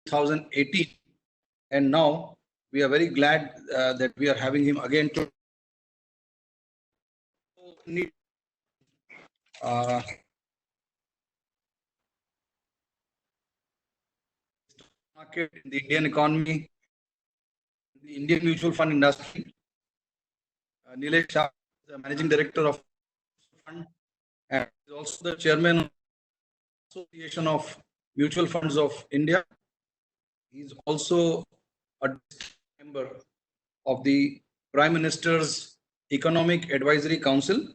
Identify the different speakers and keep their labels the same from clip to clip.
Speaker 1: 2018, and now we are very glad that we are having him again to market in the Indian economy, the Indian mutual fund industry. Nilesh Shah, the managing director of fund, and is also the chairman of the Association of Mutual Funds of India. He is also a member of the Prime Minister's Economic Advisory Council.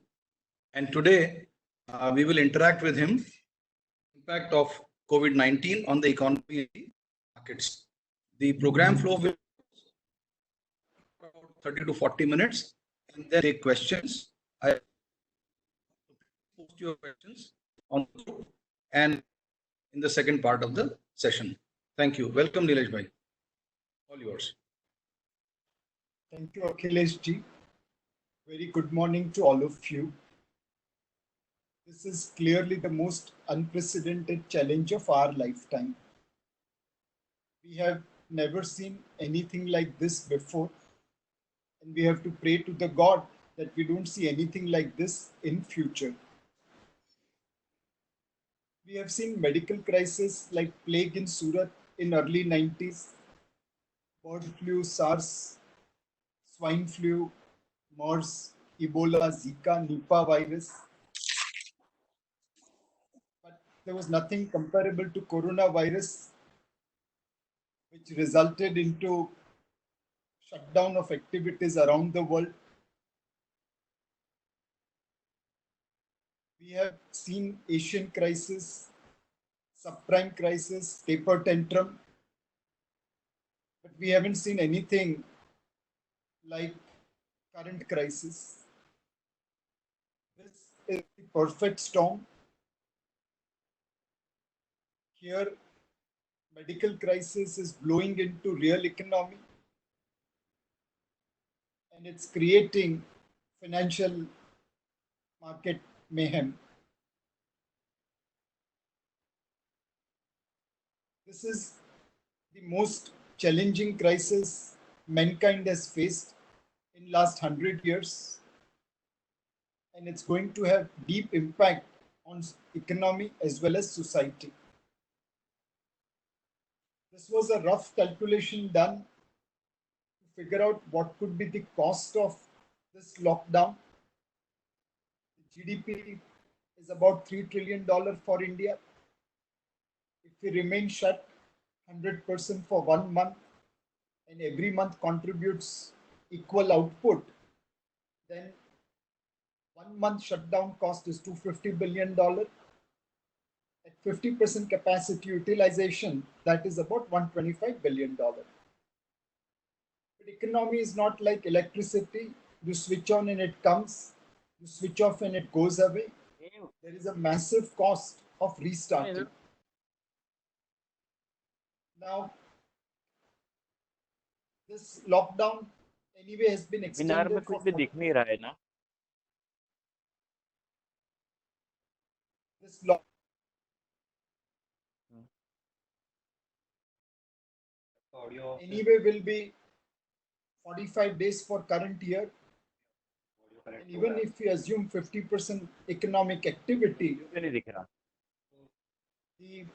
Speaker 1: And today we will interact with him impact of COVID-19 on the economy and the markets. The program flow will be about 30 to 40 minutes, and then take questions. I post your questions on the group and in the second part of the session. Thank you. Welcome, Nilesh Bhai. All yours.
Speaker 2: Thank you, Akhilesh ji. Very good morning to all of you. This is clearly the most unprecedented challenge of our lifetime. We have never seen anything like this before, and we have to pray to the God that we don't see anything like this in future. We have seen medical crises like plague in Surat in early 90s, bird flu, SARS, swine flu, MERS, Ebola, Zika, Nipah virus. But there was nothing comparable to coronavirus, which resulted into shutdown of activities around the world. We have seen Asian crisis, subprime crisis, taper tantrum, but we haven't seen anything like current crisis. This is the perfect storm. Here, medical crisis is blowing into real economy, and it's creating financial market mayhem. This is the most challenging crisis mankind has faced in last 100 years, and it's going to have deep impact on economy as well as society. This was a rough calculation done to figure out what could be the cost of this lockdown. The GDP is about $3 trillion for India. If we remain shut 100% for 1 month and every month contributes equal output, then 1 month shutdown cost is $250 billion. At 50% capacity utilization, that is about $125 billion. But economy is not like electricity. You switch on and it comes, you switch off and it goes away. There is a massive cost of restarting. Now, this lockdown anyway has been extended for this lockdown. Anyway will be 45 days for current year. And even if we assume 50% economic activity, the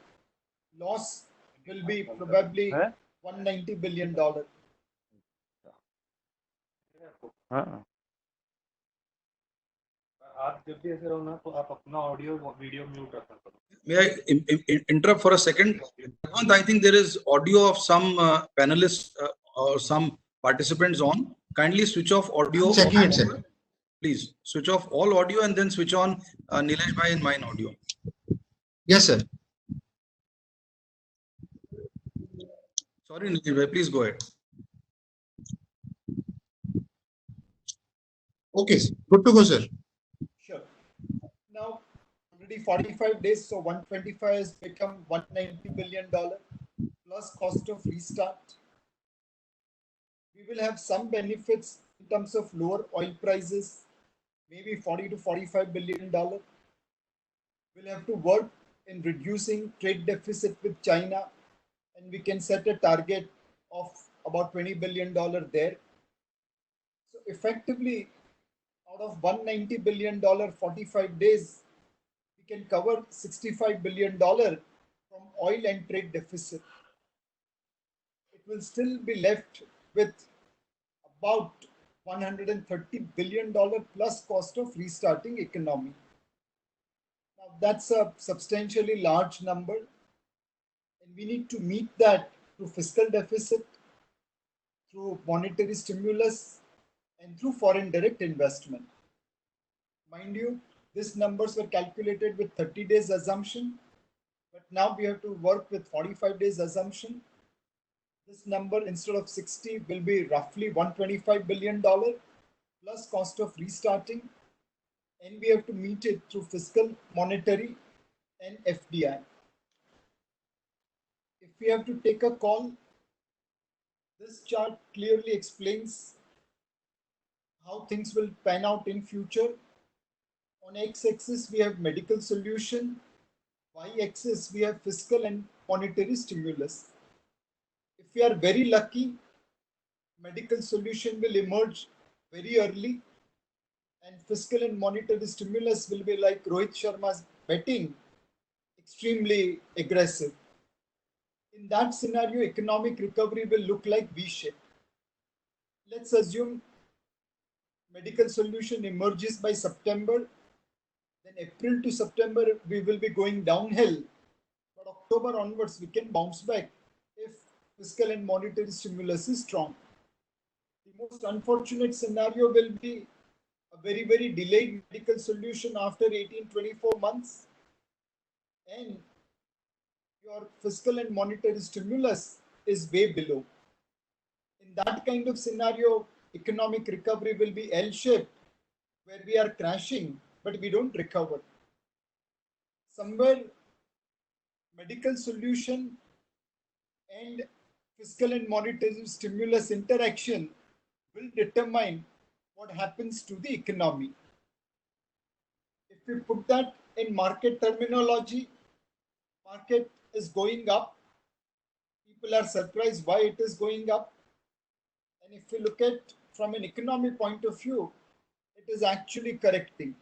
Speaker 2: loss will be probably $190 billion.
Speaker 1: May I interrupt for a second? I think there is audio of some panelists or some participants on. Kindly switch off audio.
Speaker 3: Checking it, sir.
Speaker 1: Please switch off all audio and then switch on Nilesh Bhai and mine audio.
Speaker 3: Yes, sir.
Speaker 1: Sorry, Nilesh Bhai, please go ahead.
Speaker 3: Okay, good to go, sir.
Speaker 2: Sure. Now, already 45 days, so 125 has become $190 billion plus cost of restart. We will have some benefits in terms of lower oil prices, maybe $40 to $45 billion. We'll have to work in reducing trade deficit with China and we can set a target of about $20 billion there. So effectively, out of $190 billion, 45 days, we can cover $65 billion from oil and trade deficit. It will still be left with about $130 billion plus cost of restarting economy. Now that's a substantially large number, and we need to meet that through fiscal deficit, through monetary stimulus, and through foreign direct investment. Mind you, these numbers were calculated with 30 days assumption, but now we have to work with 45 days assumption. This number instead of 60 will be roughly $125 billion plus cost of restarting, and we have to meet it through fiscal, monetary, and FDI. If we have to take a call, this chart clearly explains how things will pan out in future. On x-axis, we have medical solution. Y-axis, we have fiscal and monetary stimulus. If we are very lucky, medical solution will emerge very early, and fiscal and monetary stimulus will be like Rohit Sharma's betting, extremely aggressive. In that scenario, economic recovery will look like V-shape. Let's assume medical solution emerges by September. Then April to September, we will be going downhill. But October onwards, we can bounce back if fiscal and monetary stimulus is strong. The most unfortunate scenario will be a very, very delayed medical solution after 18-24 months, and your fiscal and monetary stimulus is way below. In that kind of scenario, economic recovery will be L-shaped, where we are crashing, but we don't recover. Somewhere, medical solution and fiscal and monetary stimulus interaction will determine what happens to the economy. If we put that in market terminology, market is going up. People are surprised why it is going up. And if we look at from an economy point of view, it is actually correcting.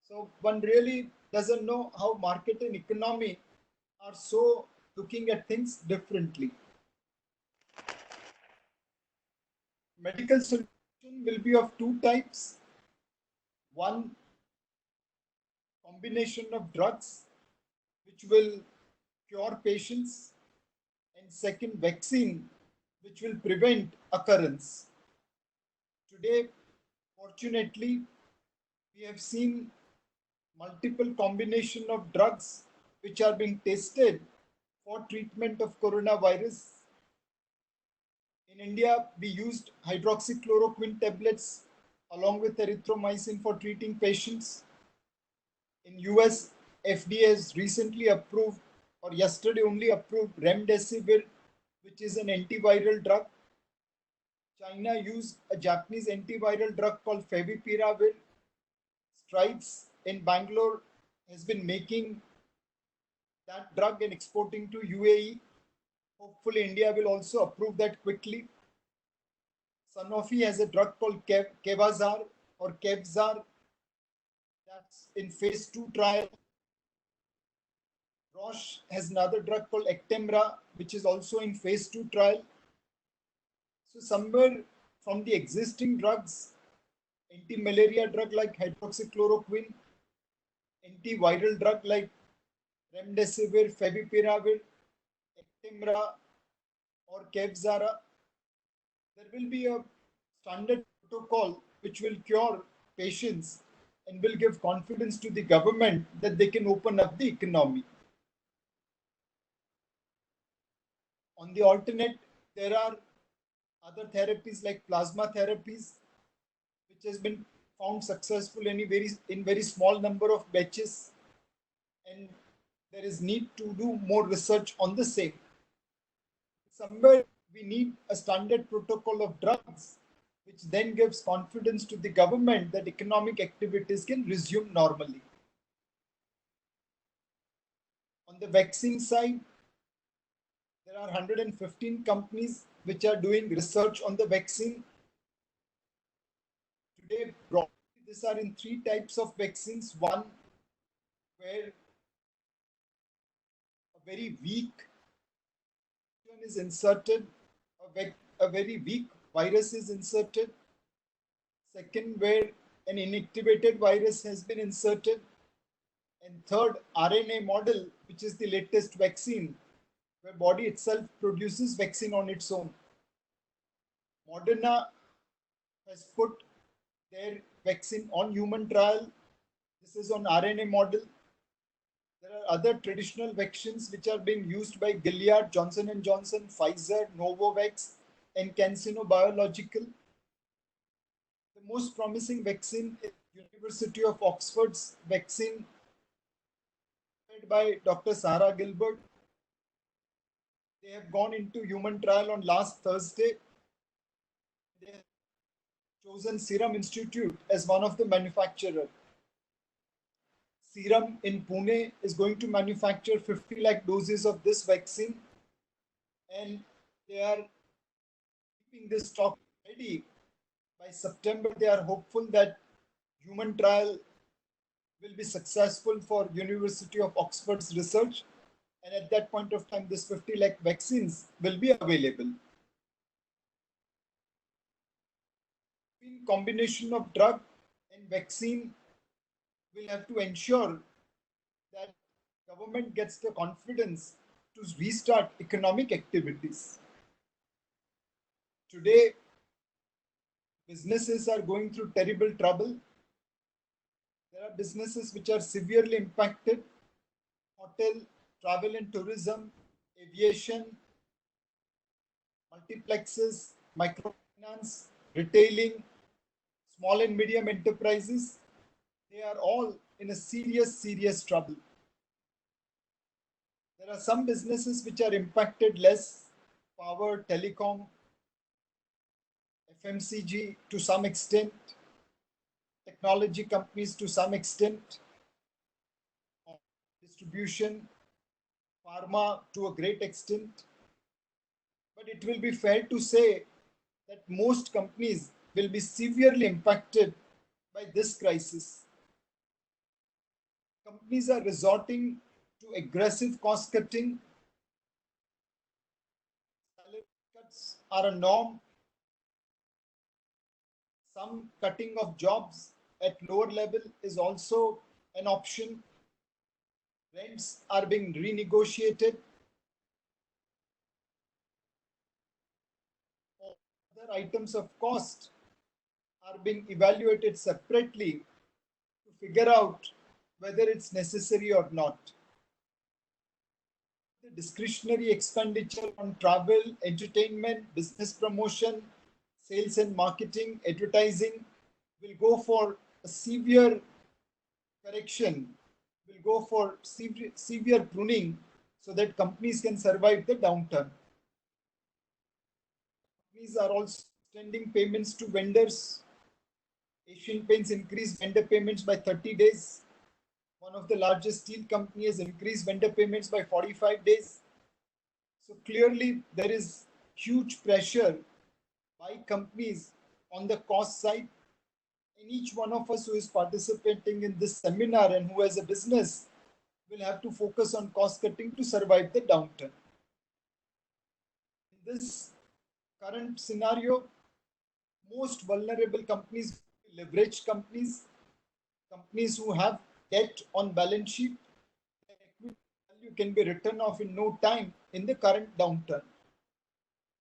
Speaker 2: So one really doesn't know how market and economy are so looking at things differently. Medical solution will be of two types. One, combination of drugs which will cure patients, and second, vaccine which will prevent occurrence. Today, fortunately, we have seen multiple combination of drugs which are being tested for treatment of coronavirus. In India, we used hydroxychloroquine tablets along with erythromycin for treating patients. In US, FDA has recently approved, or yesterday only approved, remdesivir, which is an antiviral drug. China used a Japanese antiviral drug called favipiravir. Strides in Bangalore has been making that drug and exporting to UAE. Hopefully, India will also approve that quickly. Sanofi has a drug called Kevzar or Kevzar that's in phase 2 trial. Roche has another drug called Actemra, which is also in phase 2 trial. So somewhere from the existing drugs, anti-malaria drug like hydroxychloroquine, antiviral drug like remdesivir, favipiravir, Actemra, or Kevzara, there will be a standard protocol which will cure patients and will give confidence to the government that they can open up the economy. On the alternate, there are other therapies like plasma therapies, which has been found successful in very small number of batches, and there is need to do more research on the same. Somewhere we need a standard protocol of drugs, which then gives confidence to the government that economic activities can resume normally. On the vaccine side, There are 115 companies which are doing research on the vaccine. Today, broadly, these are in three types of vaccines. One, where a very weak one is inserted, a very weak virus is inserted. Second, where an inactivated virus has been inserted. And third, RNA model, which is the latest vaccine, where body itself produces vaccine on its own. Moderna has put their vaccine on human trial. This is on RNA model. There are other traditional vaccines which are being used by Gilead, Johnson & Johnson, Pfizer, Novavax, and CanSino Biological. The most promising vaccine is University of Oxford's vaccine made by Dr. Sarah Gilbert. They have gone into human trial on last Thursday. They have chosen Serum Institute as one of the manufacturers. Serum in Pune is going to manufacture 50 lakh doses of this vaccine, and they are keeping this stock ready. By September, they are hopeful that human trial will be successful for University of Oxford's research, and at that point of time, this 50 lakh vaccines will be available. Combination of drug and vaccine will have to ensure that government gets the confidence to restart economic activities. Today, businesses are going through terrible trouble. There are businesses which are severely impacted: hotel, travel and tourism, aviation, multiplexes, microfinance, retailing, small and medium enterprises. They are all in a serious trouble. There are some businesses which are impacted less: power, telecom, FMCG to some extent, technology companies to some extent, distribution, pharma to a great extent. But it will be fair to say that most companies will be severely impacted by this crisis. Companies are resorting to aggressive cost cutting. Salary cuts are a norm. Some cutting of jobs at lower level is also an option. Rents are being renegotiated. Other items of cost are being evaluated separately to figure out whether it's necessary or not. The discretionary expenditure on travel, entertainment, business promotion, sales and marketing, advertising will go for a severe correction, will go for severe pruning so that companies can survive the downturn. Companies are also extending payments to vendors. Asian Paints increased vendor payments by 30 days. One of the largest steel companies increased vendor payments by 45 days. So clearly there is huge pressure by companies on the cost side. And each one of us who is participating in this seminar and who has a business will have to focus on cost cutting to survive the downturn. In this current scenario, most vulnerable companies, leveraged companies, companies who have debt on balance sheet, their equity value can be written off in no time in the current downturn.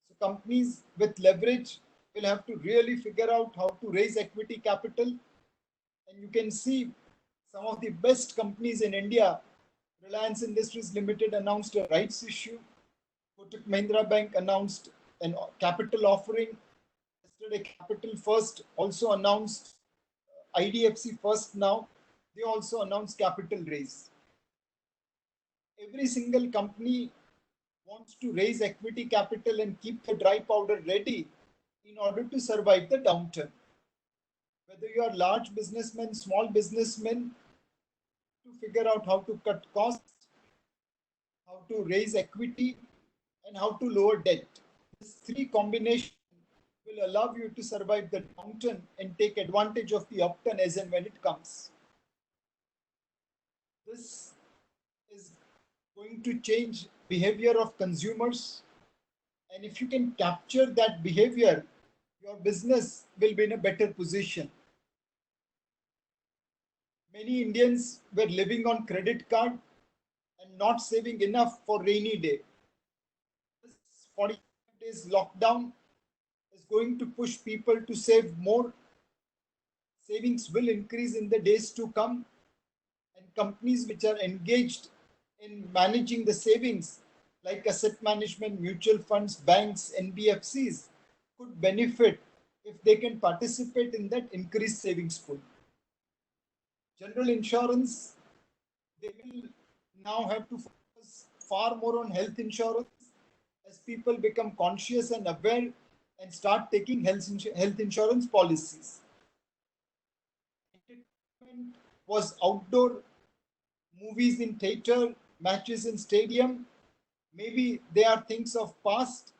Speaker 2: So companies with leverage will have to really figure out how to raise equity capital. And you can see some of the best companies in India. Reliance Industries Limited announced a rights issue. Kotak Mahindra Bank announced a capital offering. Yesterday, Capital First also announced, IDFC First now, they also announced capital raise. Every single company wants to raise equity capital and keep the dry powder ready in order to survive the downturn. Whether you are large businessmen, small businessmen, to figure out how to cut costs, how to raise equity, and how to lower debt. This three combination will allow you to survive the downturn and take advantage of the upturn as and when it comes. This is going to change behavior of consumers, and if you can capture that behavior, your business will be in a better position. Many Indians were living on credit card and not saving enough for rainy day. This 45 days lockdown is going to push people to save more. Savings will increase in the days to come, and companies which are engaged in managing the savings, like asset management, mutual funds, banks, NBFCs, could benefit if they can participate in that increased savings pool. General insurance, they will now have to focus far more on health insurance as people become conscious and aware and start taking health insurance policies. Entertainment was outdoor, movies in theater, matches in stadium. Maybe they are things of past.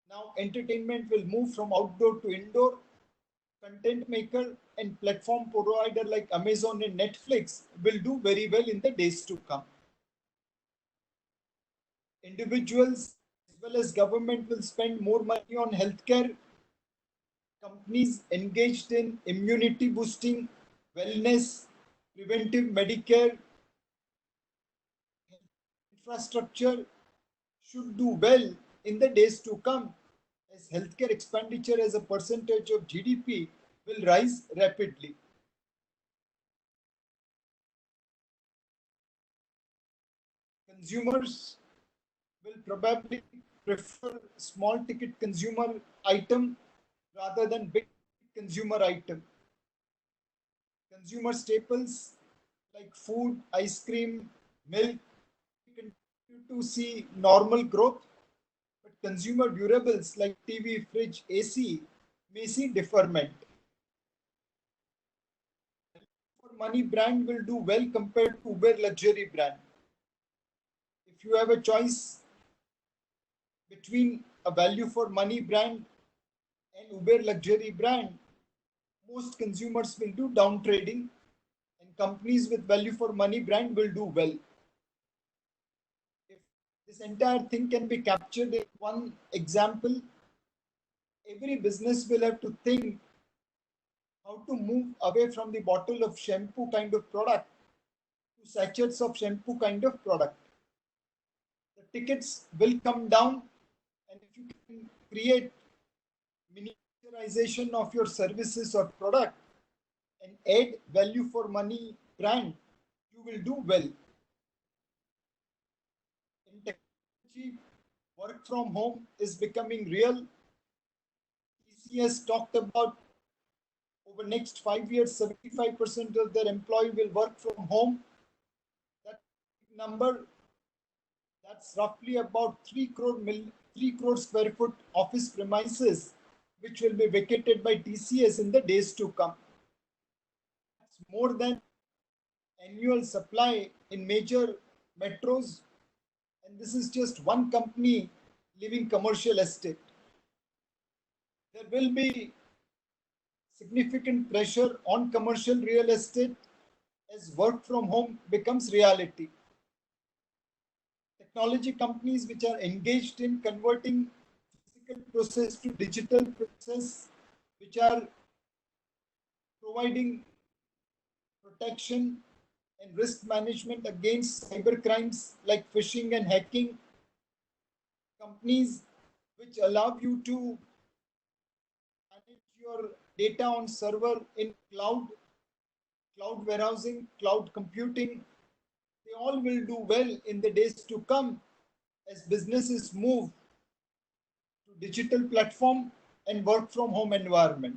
Speaker 2: Now entertainment will move from outdoor to indoor. Content maker and platform provider like Amazon and Netflix will do very well in the days to come. Individuals as well as government will spend more money on healthcare. Companies engaged in immunity boosting, wellness, preventive Medicare, infrastructure should do well in the days to come, as healthcare expenditure as a percentage of GDP will rise rapidly. Consumers will probably prefer small ticket consumer item rather than big consumer item. Consumer staples like food, ice cream, milk continue to see normal growth, but consumer durables like TV, fridge, AC may see deferment. For money brand will do well compared to Uber luxury brand. If you have a choice between a value for money brand and Uber luxury brand, most consumers will do down trading, and companies with value for money brand will do well. If this entire thing can be captured in one example, every business will have to think how to move away from the bottle of shampoo kind of product to sachets of shampoo kind of product. The tickets will come down, and if you can create miniaturization of your services or product and add value for money brand, you will do well. In technology, work from home is becoming real. TCS talked about over next 5 years, 75% of their employee will work from home. That number, that's roughly about 3 crore square foot office premises, which will be vacated by TCS in the days to come. That's more than annual supply in major metros, and this is just one company leaving commercial estate. There will be significant pressure on commercial real estate as work from home becomes reality. Technology companies which are engaged in converting physical process to digital process, which are providing protection and risk management against cyber crimes like phishing and hacking, companies which allow you to manage your data on server in cloud, cloud warehousing, cloud computing, they all will do well in the days to come as businesses move to digital platform and work from home environment.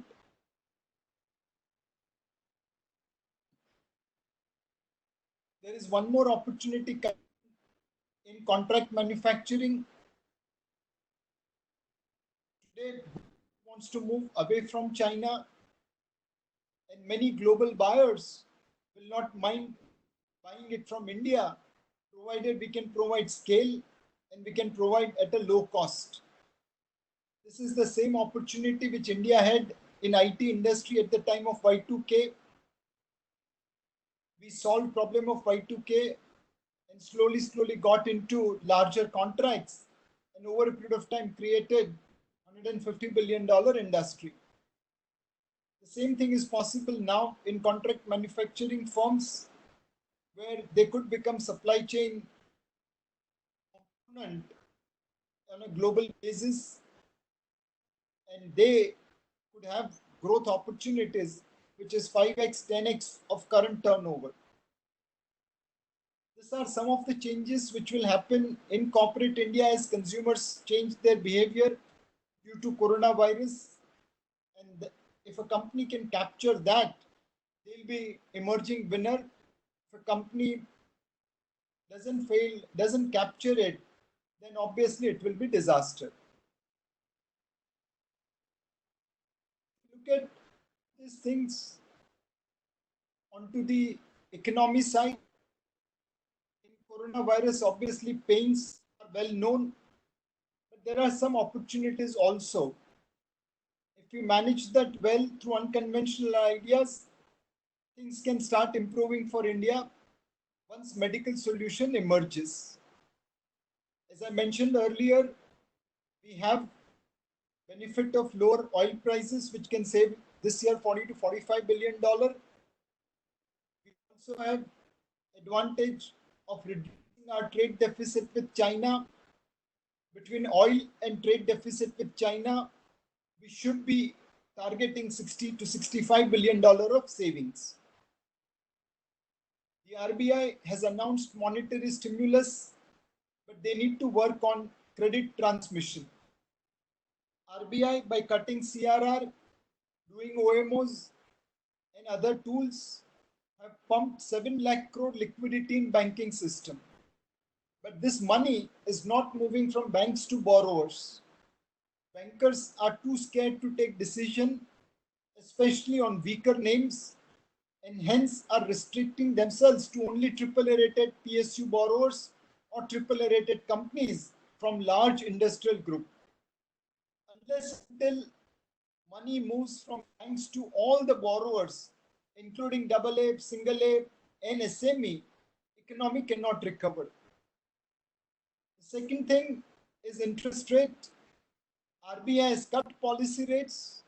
Speaker 2: There is one more opportunity in contract manufacturing. Today, wants to move away from China, and many global buyers will not mind buying it from India, provided we can provide scale and we can provide at a low cost. This is the same opportunity which India had in IT industry at the time of Y2K. We solved problem of Y2K and slowly got into larger contracts, and over a period of time created $150 billion industry. The same thing is possible now in contract manufacturing firms, where they could become supply chain component on a global basis, and they could have growth opportunities, which is 5x, 10x of current turnover. These are some of the changes which will happen in corporate India as consumers change their behavior due to coronavirus. And if a company can capture that, they'll be emerging winner. If a company doesn't capture it, then obviously it will be disaster. Look at these things onto the economy side. In coronavirus, obviously pains are well known, but there are some opportunities also. If we manage that well through unconventional ideas, things can start improving for India once medical solution emerges. As I mentioned earlier, we have benefit of lower oil prices, which can save this year $40 to $45 billion. We also have advantage of reducing our trade deficit with China. Between oil and trade deficit with China, we should be targeting $60 to $65 billion of savings. The RBI has announced monetary stimulus, but they need to work on credit transmission. RBI, by cutting CRR, doing OMOs and other tools, have pumped 7 lakh crore liquidity in banking system. But this money is not moving from banks to borrowers. Bankers are too scared to take decision, especially on weaker names, and hence are restricting themselves to only AAA rated PSU borrowers or AAA rated companies from large industrial group. Unless until money moves from banks to all the borrowers, including AA, single A, and SME, economy cannot recover. The second thing is interest rate. RBI has cut policy rates,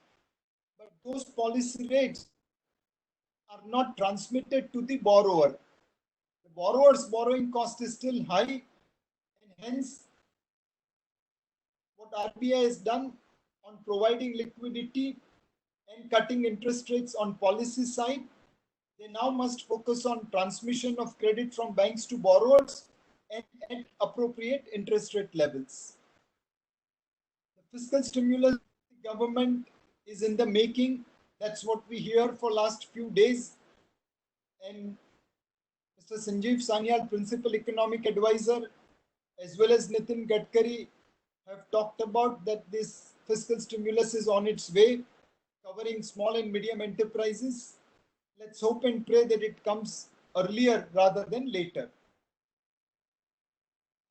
Speaker 2: but those policy rates are not transmitted to the borrower. The borrower's borrowing cost is still high, and hence what RBI has done on providing liquidity and cutting interest rates on policy side, they now must focus on transmission of credit from banks to borrowers and at appropriate interest rate levels. The fiscal stimulus the government is in the making. That's what we hear for last few days. And Mr. Sanjeev Sanyal, Principal Economic Advisor, as well as Nitin Gadkari, have talked about that this fiscal stimulus is on its way, covering small and medium enterprises. Let's hope and pray that it comes earlier rather than later.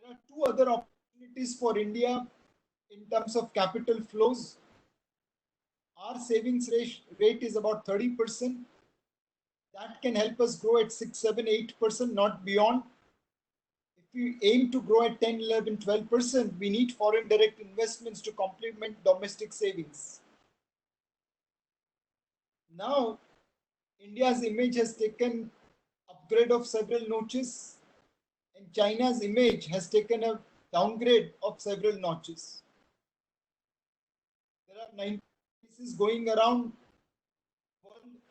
Speaker 2: There are two other opportunities for India in terms of capital flows. Our savings rate is about 30%. That can help us grow at 6, 7, 8%, not beyond. If we aim to grow at 10, 11, 12%, we need foreign direct investments to complement domestic savings. Now, India's image has taken upgrade of several notches, and China's image has taken a downgrade of several notches. There are 90 cases going around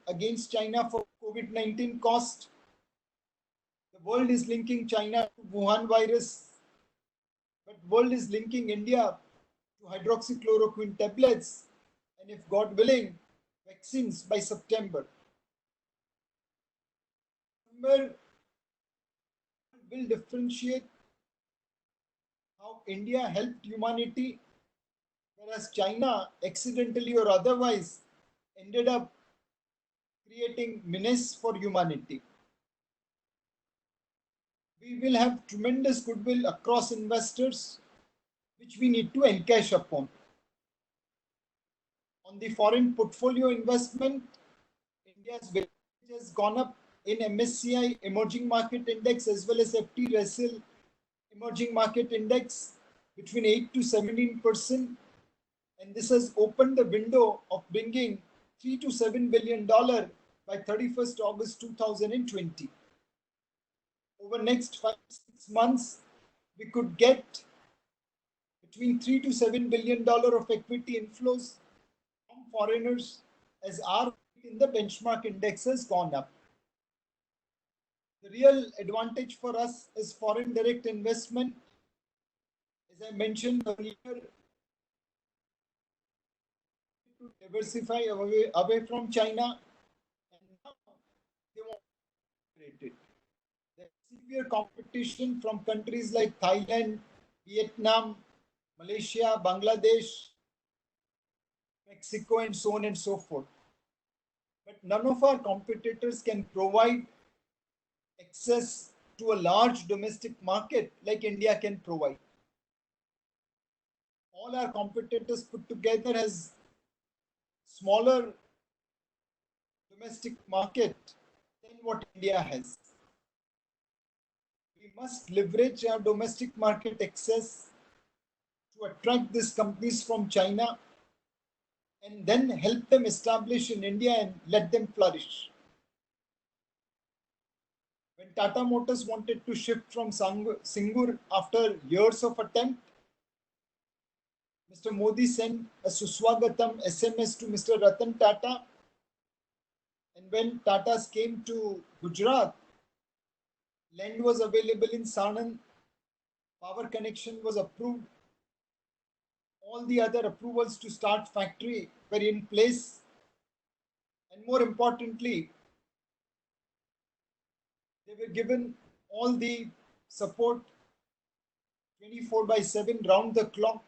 Speaker 2: against China for COVID-19 cost. The world is linking China to Wuhan virus, but world is linking India to hydroxychloroquine tablets, and if God willing, vaccines by September. September will differentiate how India helped humanity, whereas China accidentally or otherwise ended up creating menace for humanity. we will have tremendous goodwill across investors, which we need to encash upon. On the foreign portfolio investment, India's weightage has gone up in MSCI Emerging Market Index as well as FT Russell Emerging Market Index between 8 to 17%. And this has opened the window of bringing $3 to $7 billion by 31st August 2020. Over next 5-6 months, we could get between $3 to $7 billion of equity inflows from foreigners as our weight in the benchmark index has gone up. The real advantage for us is foreign direct investment. As I mentioned earlier, to diversify away from China, and now they want to integrate it. There's severe competition from countries like Thailand, Vietnam, Malaysia, Bangladesh, Mexico, and so on and so forth. But none of our competitors can provide access to a large domestic market like India can provide. All our competitors put together has smaller domestic market than what India has. We must leverage our domestic market access to attract these companies from China and then help them establish in India and let them flourish. When Tata Motors wanted to shift from Singur after years of attempt, Mr. Modi sent a Suswagatam SMS to Mr. Ratan Tata. And when Tatas came to Gujarat, land was available in Sanand, power connection was approved, all the other approvals to start factory were in place, and more importantly, they were given all the support 24/7 round the clock,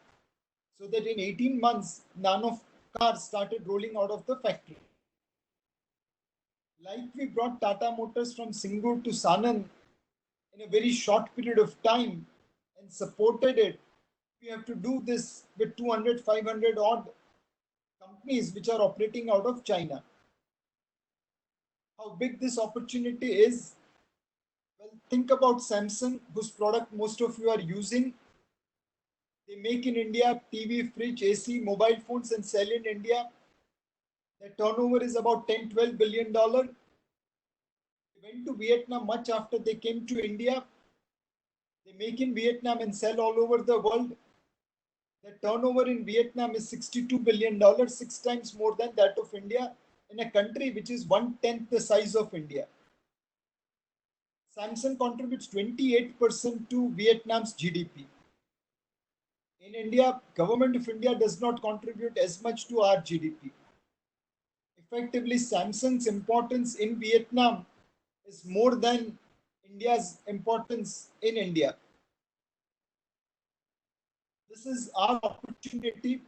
Speaker 2: so that in 18 months, nano cars started rolling out of the factory. Like we brought Tata Motors from Singur to Sanand in a very short period of time and supported it, we have to do this with 200, 500 odd companies which are operating out of China. How big this opportunity is? Well, think about Samsung, whose product most of you are using. They make in India TV, fridge, AC, mobile phones and sell in India. Their turnover is about $10, $12 billion. They went to Vietnam much after they came to India. They make in Vietnam and sell all over the world. Their turnover in Vietnam is $62 billion, 6 times more than that of India, in a country which is 1/10 the size of India. Samsung contributes 28% to Vietnam's GDP. In India, Government of India does not contribute as much to our GDP. Effectively, Samsung's importance in Vietnam is more than India's importance in India. This is our opportunity,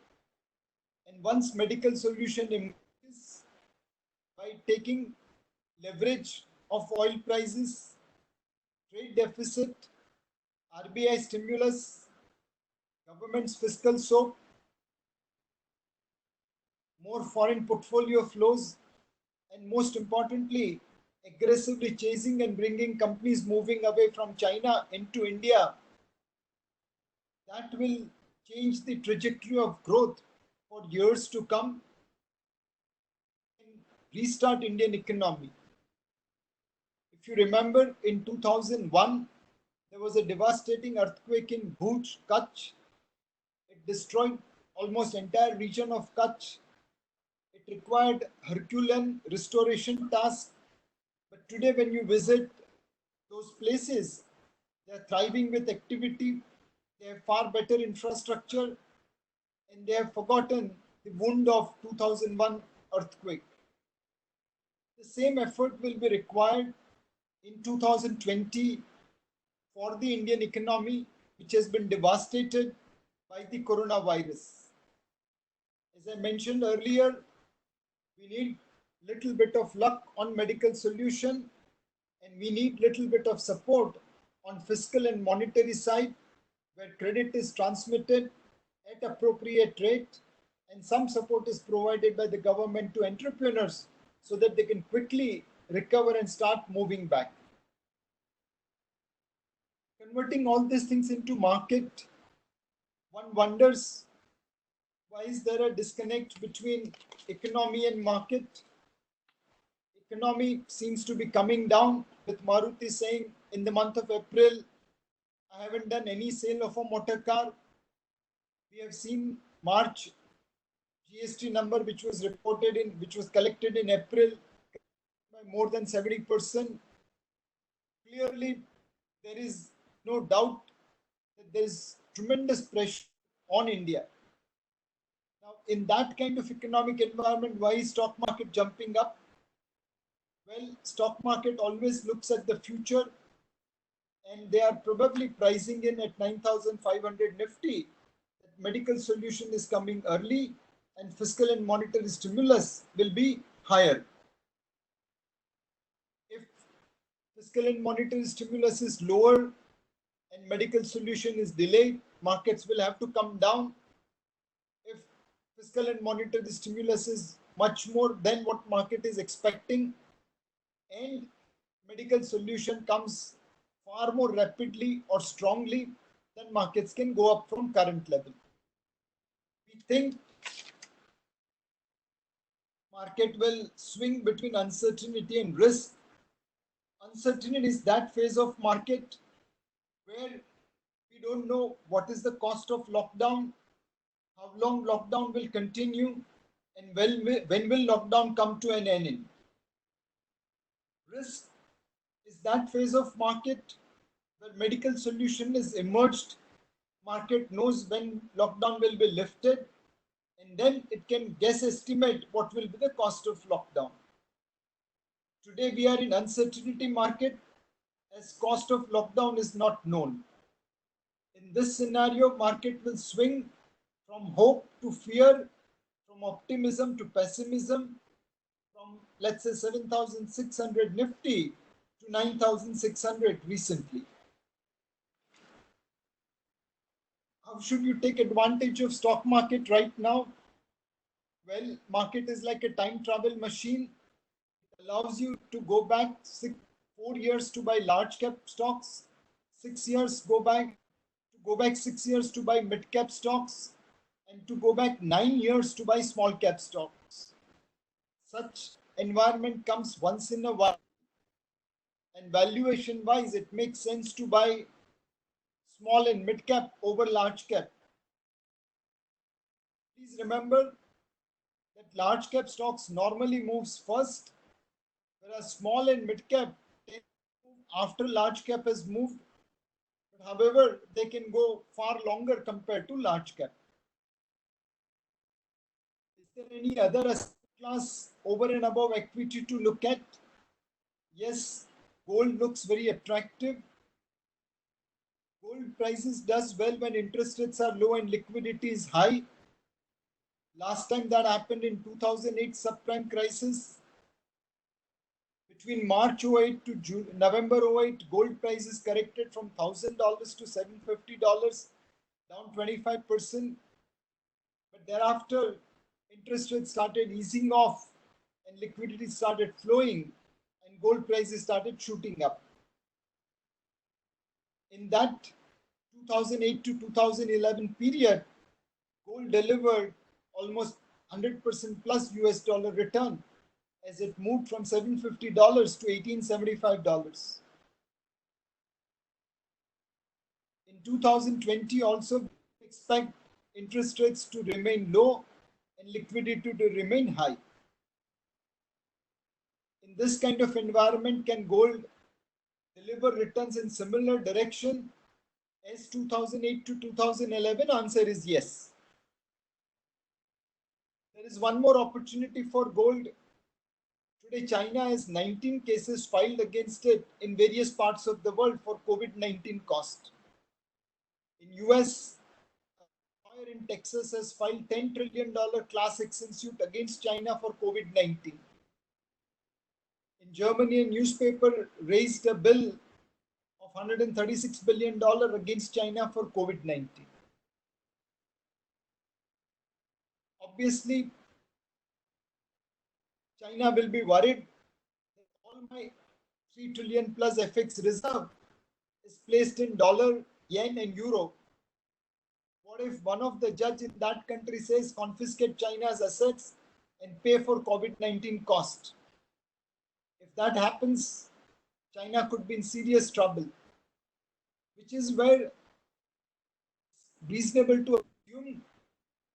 Speaker 2: and once Medical Solution emerges by taking leverage of oil prices, trade deficit, RBI stimulus, government's fiscal soap, more foreign portfolio flows, and most importantly, aggressively chasing and bringing companies moving away from China into India, that will change the trajectory of growth for years to come and restart Indian economy. If you remember, in 2001, there was a devastating earthquake in Bhuj, Kutch. It destroyed almost entire region of Kutch. It required Herculean restoration task. But today, when you visit those places, they are thriving with activity. They have far better infrastructure, and they have forgotten the wound of 2001 earthquake. The same effort will be required in 2020 for the Indian economy, which has been devastated by the coronavirus. As I mentioned earlier, we need little bit of luck on Medical Solution, and we need little bit of support on fiscal and monetary side, where credit is transmitted at appropriate rate and some support is provided by the government to entrepreneurs so that they can quickly recover and start moving back. Converting all these things into market, one wonders why is there a disconnect between economy and market? Economy seems to be coming down, with Maruti saying in the month of April, I haven't done any sale of a motor car. We have seen March GST number which was collected in April by more than 70%. Clearly, there is no doubt that there is tremendous pressure on India. Now, in that kind of economic environment, why is stock market jumping up? Well, stock market always looks at the future, and they are probably pricing in at 9,500 Nifty that medical solution is coming early and fiscal and monetary stimulus will be higher. If fiscal and monetary stimulus is lower and medical solution is delayed, markets will have to come down. If fiscal and monetary stimulus is much more than what market is expecting, and medical solution comes far more rapidly or strongly, then markets can go up from current level. We think market will swing between uncertainty and risk. Uncertainty is that phase of market where we don't know what is the cost of lockdown, how long lockdown will continue, and when will lockdown come to an end. Risk is that phase of market where medical solution is emerged. Market knows when lockdown will be lifted, and then it can guess estimate what will be the cost of lockdown. Today we are in uncertainty market as cost of lockdown is not known. In this scenario, market will swing from hope to fear, from optimism to pessimism, from let's say 7,600 Nifty to 9,600 recently. How should you take advantage of stock market right now? Well, market is like a time travel machine. It allows you to go back 4 years to buy large cap stocks, 6 years go back 6 years to buy mid cap stocks, and to go back 9 years to buy small cap stocks. Such environment comes once in a while, and valuation wise it makes sense to buy small and mid cap over large cap. Please remember that large cap stocks normally moves first, whereas small and mid cap after large cap has moved. But however, they can go far longer compared to large cap. Is there any other asset class over and above equity to look at? Yes, gold looks very attractive. Gold prices does well when interest rates are low and liquidity is high. Last time that happened in 2008 subprime crisis. Between March 08 to November 08, gold prices corrected from $1,000 to $750, down 25%. But thereafter, interest rates started easing off and liquidity started flowing and gold prices started shooting up. In that 2008 to 2011 period, gold delivered almost 100% plus US dollar return as it moved from $750 to $1,875. In 2020 also expect interest rates to remain low and liquidity to remain high. In this kind of environment, can gold deliver returns in similar direction as 2008 to 2011? Answer is yes. There is one more opportunity for gold. Today, China has 19 cases filed against it in various parts of the world for COVID-19 cost. In US, a lawyer in Texas has filed $10 trillion class action suit against China for COVID-19. In Germany, a newspaper raised a bill of of $136 billion against China for COVID-19. Obviously, China will be worried that all my 3 trillion plus FX reserve is placed in dollar, yen, and euro. What if one of the judge in that country says confiscate China's assets and pay for COVID-19 cost? If that happens, China could be in serious trouble, which is where it's reasonable to assume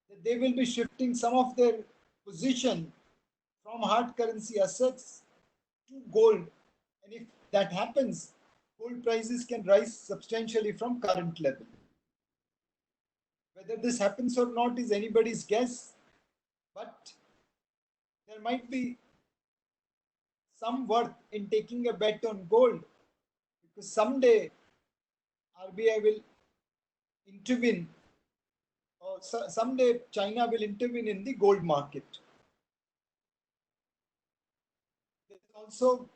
Speaker 2: that they will be shifting some of their position from hard currency assets to gold. And if that happens, gold prices can rise substantially from current level. Whether this happens or not is anybody's guess, but there might be some worth in taking a bet on gold, because someday RBI will intervene, or someday China will intervene in the gold market. There is also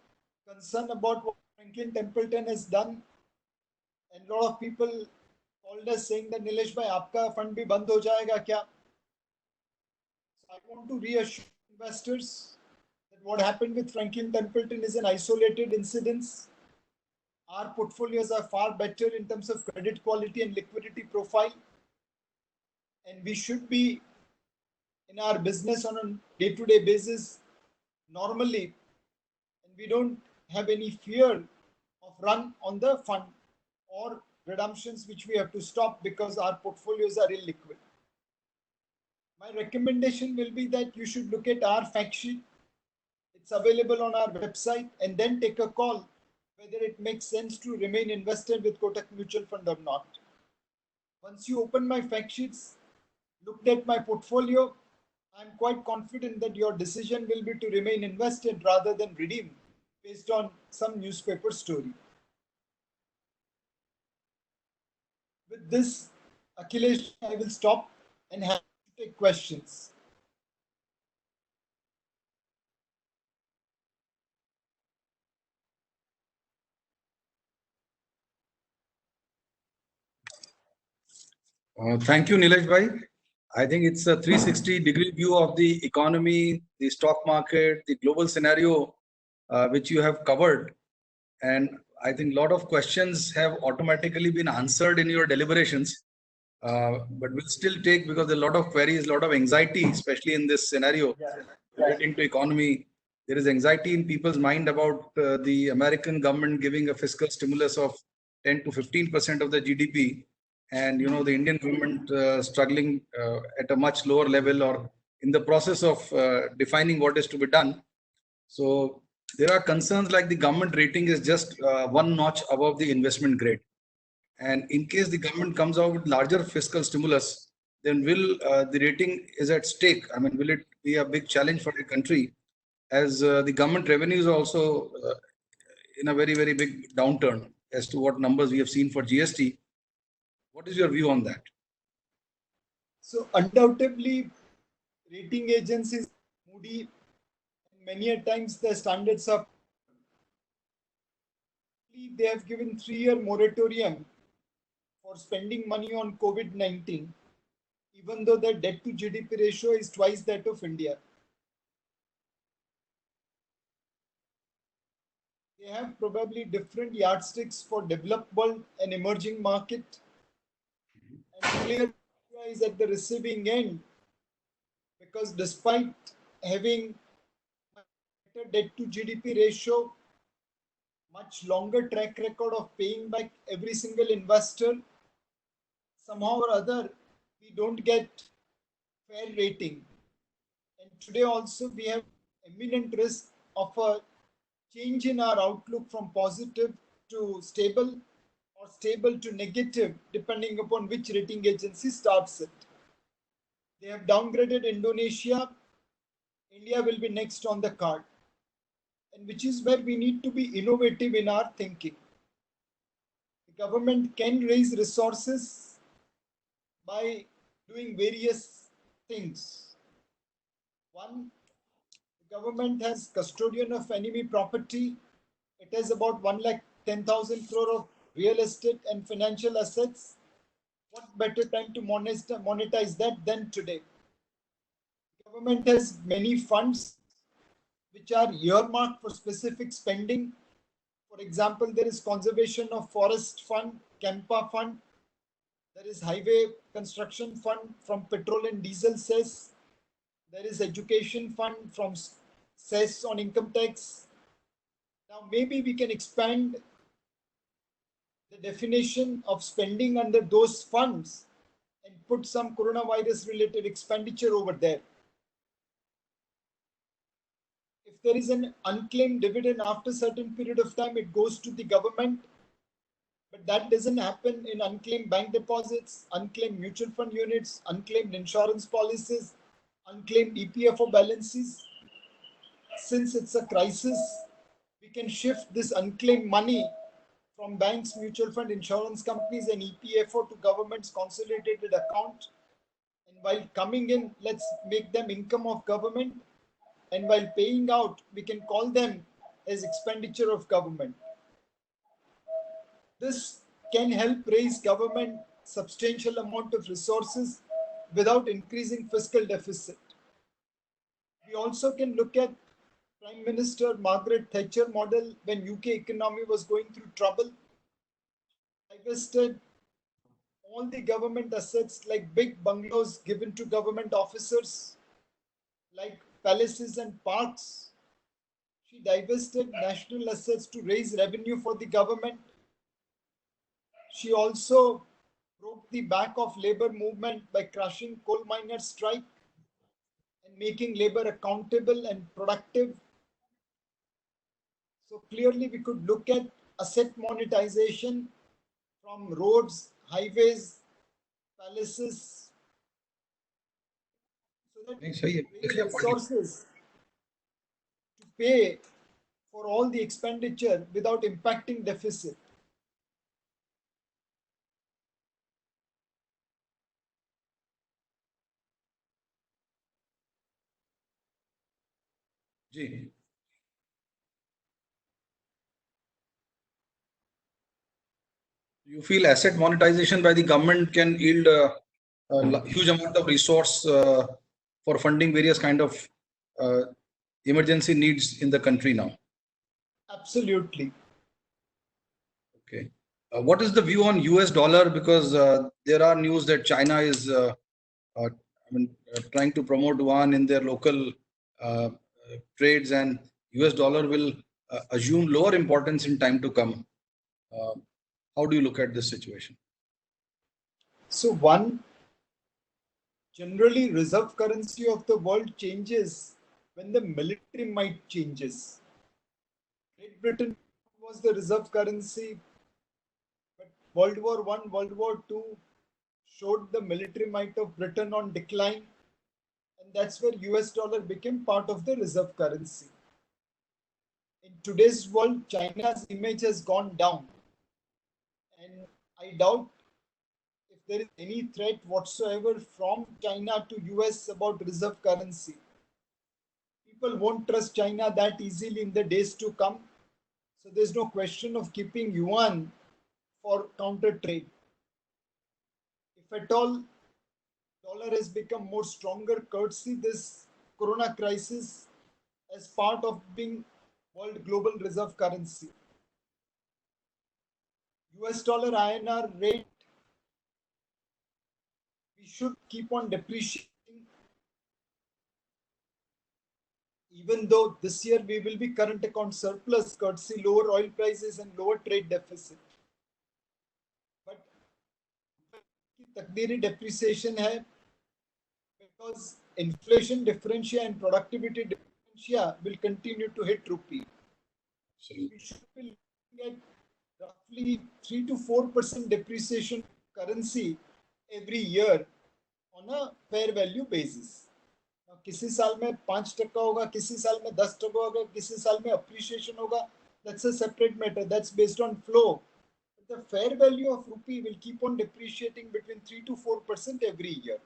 Speaker 2: concern about what Franklin Templeton has done, and a lot of people called us saying that Nilesh bhai, आपका fund भी बंद हो जाएगा क्या? So I want to reassure investors that what happened with Franklin Templeton is an isolated incident. Our portfolios are far better in terms of credit quality and liquidity profile, and we should be in our business on a day-to-day basis normally, and we don't have any fear of run on the fund or redemptions which we have to stop because our portfolios are illiquid. My recommendation will be that you should look at our fact sheet. It's available on our website, and then take a call whether it makes sense to remain invested with Kotak Mutual Fund or not. Once you open my fact sheets, looked at my portfolio, I'm quite confident that your decision will be to remain invested rather than redeem based on some newspaper story. With this, Akhilesh, I will stop and have to take questions.
Speaker 1: Thank you, Nilesh bhai. I think it's a 360-degree view of the economy, the stock market, the global scenario, which you have covered. And I think a lot of questions have automatically been answered in your deliberations. But we'll still take, because there are a lot of queries, a lot of anxiety, especially in this scenario relating to economy. There is anxiety in people's mind about the American government giving a fiscal stimulus of 10 to 15% of the GDP, and the Indian government struggling at a much lower level, or in the process of defining what is to be done. So there are concerns like the government rating is just one notch above the investment grade. And in case the government comes out with larger fiscal stimulus, then will the rating is at stake? I mean, will it be a big challenge for the country, as the government revenues are also in a very, very big downturn as to what numbers we have seen for GST? What is your view on that?
Speaker 2: So undoubtedly, rating agencies, Moody, many a times the standards are, they have given 3-year moratorium for spending money on COVID-19, even though the debt to GDP ratio is twice that of India. They have probably different yardsticks for developed world and emerging market. And clear India is at the receiving end, because despite having better debt to GDP ratio, much longer track record of paying back every single investor, somehow or other, we don't get fair rating. And today also we have imminent risk of a change in our outlook from positive to stable, or stable to negative, depending upon which rating agency starts it. They have downgraded Indonesia. India will be next on the card, and which is where we need to be innovative in our thinking. The government can raise resources by doing various things. One, the government has custodian of enemy property. It has about 1,10,000 crore of real estate and financial assets, what better time to monetize that than today? Government has many funds which are earmarked for specific spending. For example, there is Conservation of Forest Fund, Kempa Fund. There is Highway Construction Fund from Petrol and Diesel cess. There is Education Fund from cess on income tax. Now, maybe we can expand the definition of spending under those funds and put some coronavirus related expenditure over there. If there is an unclaimed dividend after a certain period of time, it goes to the government. But that doesn't happen in unclaimed bank deposits, unclaimed mutual fund units, unclaimed insurance policies, unclaimed EPFO balances. Since it's a crisis, we can shift this unclaimed money from banks, mutual fund, insurance companies, and EPFO to government's consolidated account. And while coming in, let's make them income of government. And while paying out, we can call them as expenditure of government. This can help raise government substantial amount of resources without increasing fiscal deficit. We also can look at Prime Minister Margaret Thatcher model when UK economy was going through trouble. Divested all the government assets like big bungalows given to government officers, like palaces and parks. She divested national assets to raise revenue for the government. She also broke the back of labor movement by crushing coal miners' strike and making labor accountable and productive. So clearly we could look at asset monetization from roads, highways, palaces, so that we raise resources to pay for all the expenditure without impacting deficit.
Speaker 1: Ji. You feel asset monetization by the government can yield a huge amount of resource for funding various kind of emergency needs in the country now?
Speaker 2: Absolutely.
Speaker 1: Okay. What is the view on US dollar? Because there are news that China is trying to promote yuan in their local trades, and US dollar will assume lower importance in time to come. How do you look at this situation?
Speaker 2: So one, generally reserve currency of the world changes when the military might changes. Great Britain was the reserve currency, but World War I, World War II showed the military might of Britain on decline, and that's where US dollar became part of the reserve currency. In today's world, China's image has gone down, and I doubt if there is any threat whatsoever from China to US about reserve currency. People won't trust China that easily in the days to come. So there's no question of keeping yuan for counter trade. If at all, dollar has become more stronger courtesy this corona crisis as part of being world global reserve currency. US dollar INR rate, we should keep on depreciating, even though this year we will be current account surplus courtesy lower oil prices and lower trade deficit. But takdiri depreciation hai because inflation differentia and productivity differentia will continue to hit rupee. So we should be looking at roughly 3 to 4% depreciation currency every year on a fair value basis. किसी साल में 5% होगा, किसी साल में 10% होगा, किसी साल में appreciation होगा. That's a separate matter. That's based on flow. But the fair value of rupee will keep on depreciating between 3 to 4% every year.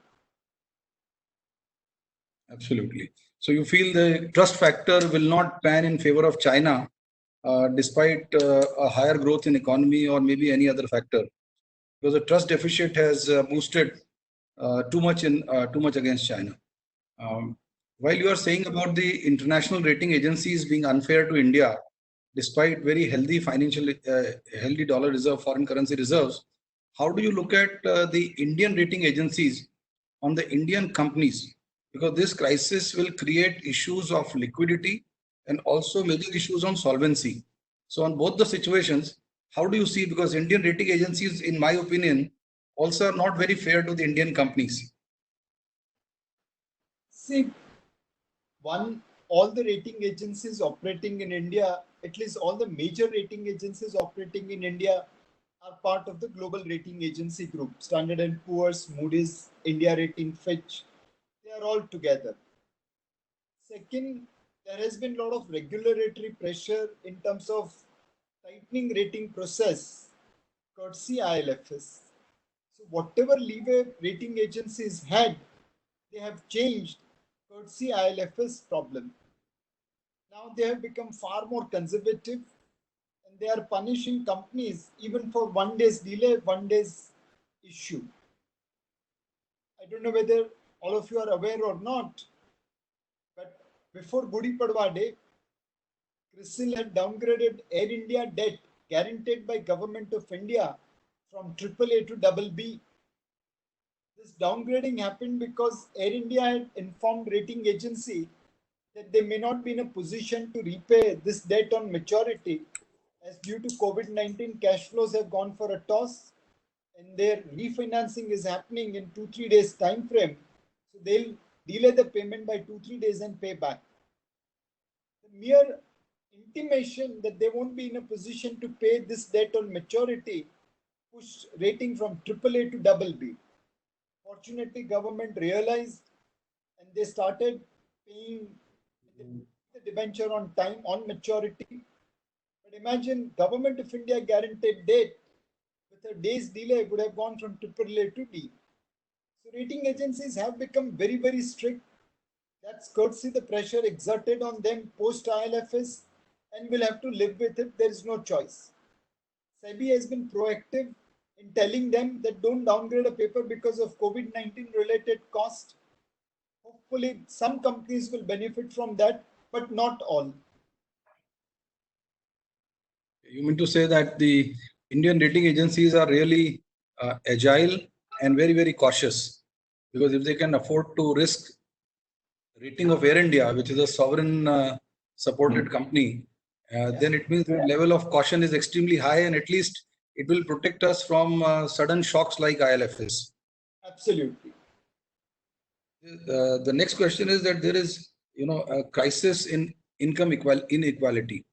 Speaker 1: Absolutely. So you feel the trust factor will not pan in favor of China despite a higher growth in economy or maybe any other factor, because the trust deficit has boosted too much against China. While you are saying about the international rating agencies being unfair to India, despite very healthy healthy dollar reserve, foreign currency reserves, how do you look at the Indian rating agencies on the Indian companies? Because this crisis will create issues of liquidity and also major issues on solvency. So on both the situations, how do you see? Because Indian rating agencies, in my opinion, also are not very fair to the Indian companies.
Speaker 2: See, all the rating agencies operating in India, at least all the major rating agencies operating in India, are part of the global rating agency group. Standard & Poor's, Moody's, India Rating, Fitch, they are all together. Second, there has been a lot of regulatory pressure in terms of tightening rating process, courtesy ILFS. So whatever leeway rating agencies had, they have changed courtesy ILFS problem. Now they have become far more conservative and they are punishing companies even for 1 day's delay, 1 day's issue. I don't know whether all of you are aware or not, but before Gudi Padwa Day, CRISIL had downgraded Air India debt guaranteed by Government of India from AAA to BB. This downgrading happened because Air India had informed rating agency that they may not be in a position to repay this debt on maturity, as due to COVID-19 cash flows have gone for a toss and their refinancing is happening in 2-3 days time frame. So they'll delay the payment by 2-3 days and pay back. The mere intimation that they won't be in a position to pay this debt on maturity pushed rating from AAA to BB. Fortunately, government realized and they started paying the debenture on time, on maturity. But imagine Government of India guaranteed debt with a day's delay would have gone from AAA to D. So rating agencies have become very, very strict. That's courtesy the pressure exerted on them post ILFS and will have to live with it. There is no choice. SEBI has been proactive in telling them that don't downgrade a paper because of COVID-19 related cost. Hopefully some companies will benefit from that, but not all.
Speaker 1: You mean to say that the Indian rating agencies are really agile and very, very cautious, because if they can afford to risk rating of Air India, which is a sovereign supported company, then it means the level of caution is extremely high, and at least it will protect us from sudden shocks like ILFS.
Speaker 2: Absolutely.
Speaker 1: The next question is that there is, a crisis in income inequality.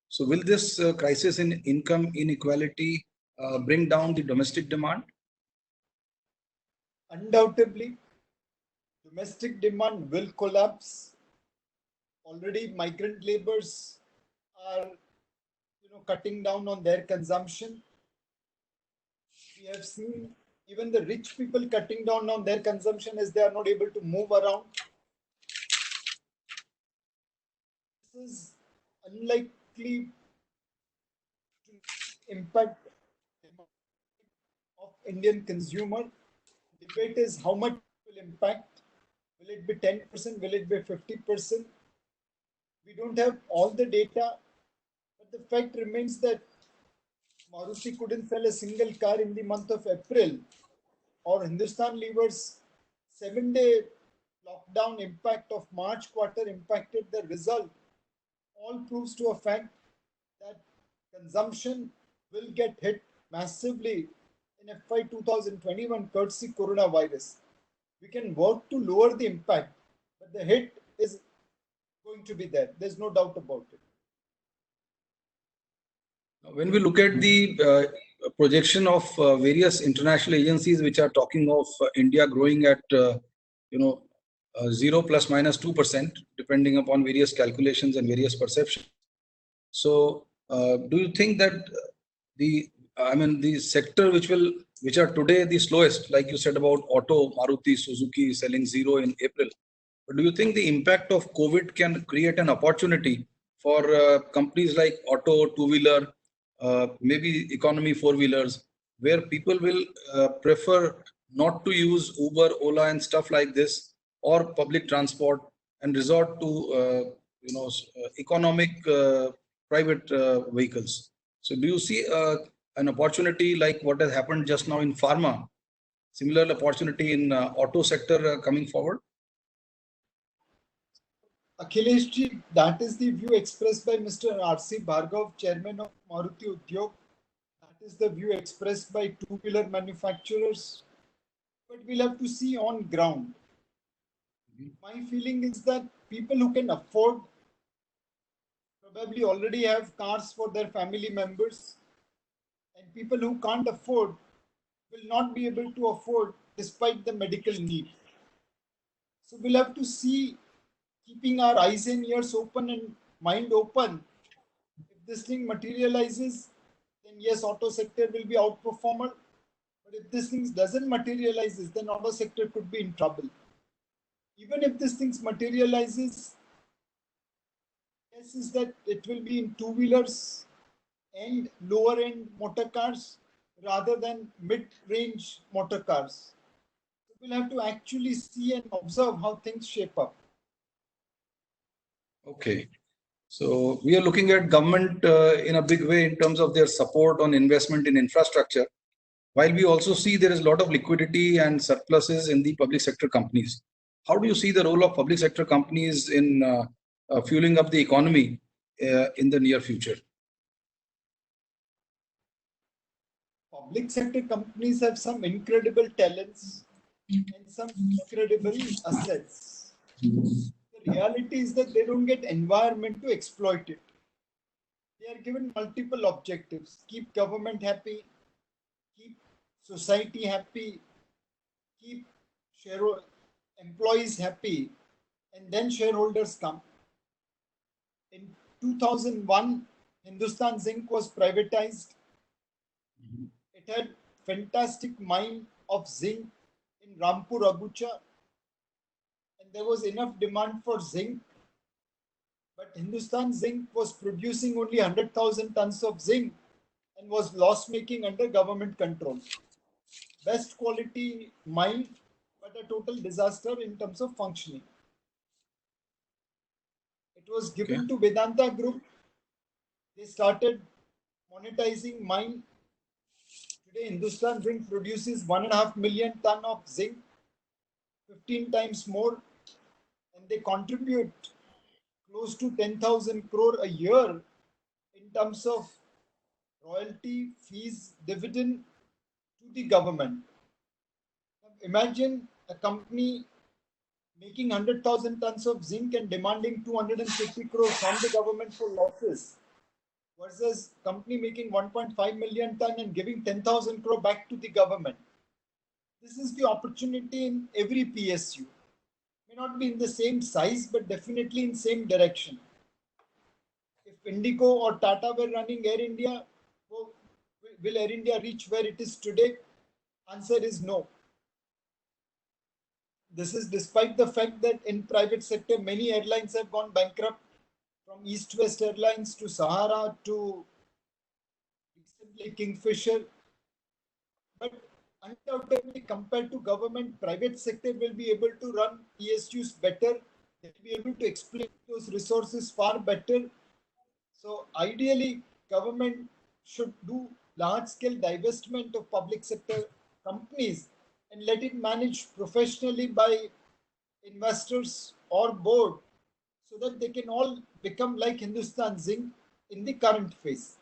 Speaker 1: So will this crisis in income inequality bring down the domestic demand?
Speaker 2: Undoubtedly, domestic demand will collapse. Already migrant laborers are cutting down on their consumption. We have seen even the rich people cutting down on their consumption as they are not able to move around. This is unlikely to impact of Indian consumer. Debate is how much it will impact. Will it be 10%? Will it be 50%? We don't have all the data, but the fact remains that Maruti couldn't sell a single car in the month of April, or Hindustan Lever's 7-day lockdown impact of March quarter impacted the result. All proves to a fact that consumption will get hit massively in FY 2021 courtesy coronavirus. We can work to lower the impact, but the hit is going to be there. There's no doubt about it.
Speaker 1: When we look at the projection of various international agencies which are talking of India growing at 0 plus minus 2%, depending upon various calculations and various perceptions. So do you think that the sector which are today the slowest, like you said about auto, Maruti, Suzuki selling 0 in April, but do you think the impact of COVID can create an opportunity for companies like auto, two-wheeler, maybe economy four-wheelers, where people will prefer not to use Uber, Ola, and stuff like this, or public transport, and resort to economic private vehicles. So, do you see an opportunity like what has happened just now in pharma? Similar opportunity in auto sector coming forward?
Speaker 2: Akhilesh ji, that is the view expressed by Mr. R.C. Bhargav, chairman of Maruti Udyog. That is the view expressed by two-wheeler manufacturers. But we'll have to see on ground. My feeling is that people who can afford probably already have cars for their family members, and people who can't afford will not be able to afford despite the medical need. So we'll have to see, keeping our eyes and ears open and mind open. If this thing materializes, then yes, auto sector will be outperformer. But if this thing doesn't materializes, then auto sector could be in trouble. Even if this thing materializes, yes, is that it will be in two-wheelers and lower-end motor cars rather than mid-range motor cars. So we'll have to actually see and observe how things shape up.
Speaker 1: Okay. So we are looking at government in a big way in terms of their support on investment in infrastructure, while we also see there is a lot of liquidity and surpluses in the public sector companies. How do you see the role of public sector companies in fueling up the economy in the near future?
Speaker 2: Public sector companies have some incredible talents and some incredible assets. The reality is that they don't get environment to exploit it. They are given multiple objectives: keep government happy, keep society happy, keep employees happy, and then shareholders come. In 2001, Hindustan Zinc was privatized. It had fantastic mine of zinc in Rampur, Agucha, and there was enough demand for zinc. But Hindustan Zinc was producing only 100,000 tons of zinc and was loss-making under government control. Best quality mine, but a total disaster in terms of functioning. It was given to Vedanta Group. They started monetizing mine. Today, Hindustan Zinc produces 1.5 million ton of zinc, 15 times more, and they contribute close to 10,000 crore a year in terms of royalty, fees, dividend to the government. Now, imagine a company making 100,000 tons of zinc and demanding 250 crore from the government for losses, versus company making 1.5 million ton and giving 10,000 crore back to the government. This is the opportunity in every PSU. May not be in the same size, but definitely in same direction. If Indigo or Tata were running Air India, will Air India reach where it is today? Answer is no. This is despite the fact that in private sector, many airlines have gone bankrupt, from East West Airlines to Sahara to recently Kingfisher. But undoubtedly, compared to government, private sector will be able to run PSUs better. They will be able to exploit those resources far better. So ideally, government should do large-scale divestment of public sector companies and let it manage professionally by investors or board, so that they can all become like Hindustan Zinc in the current phase.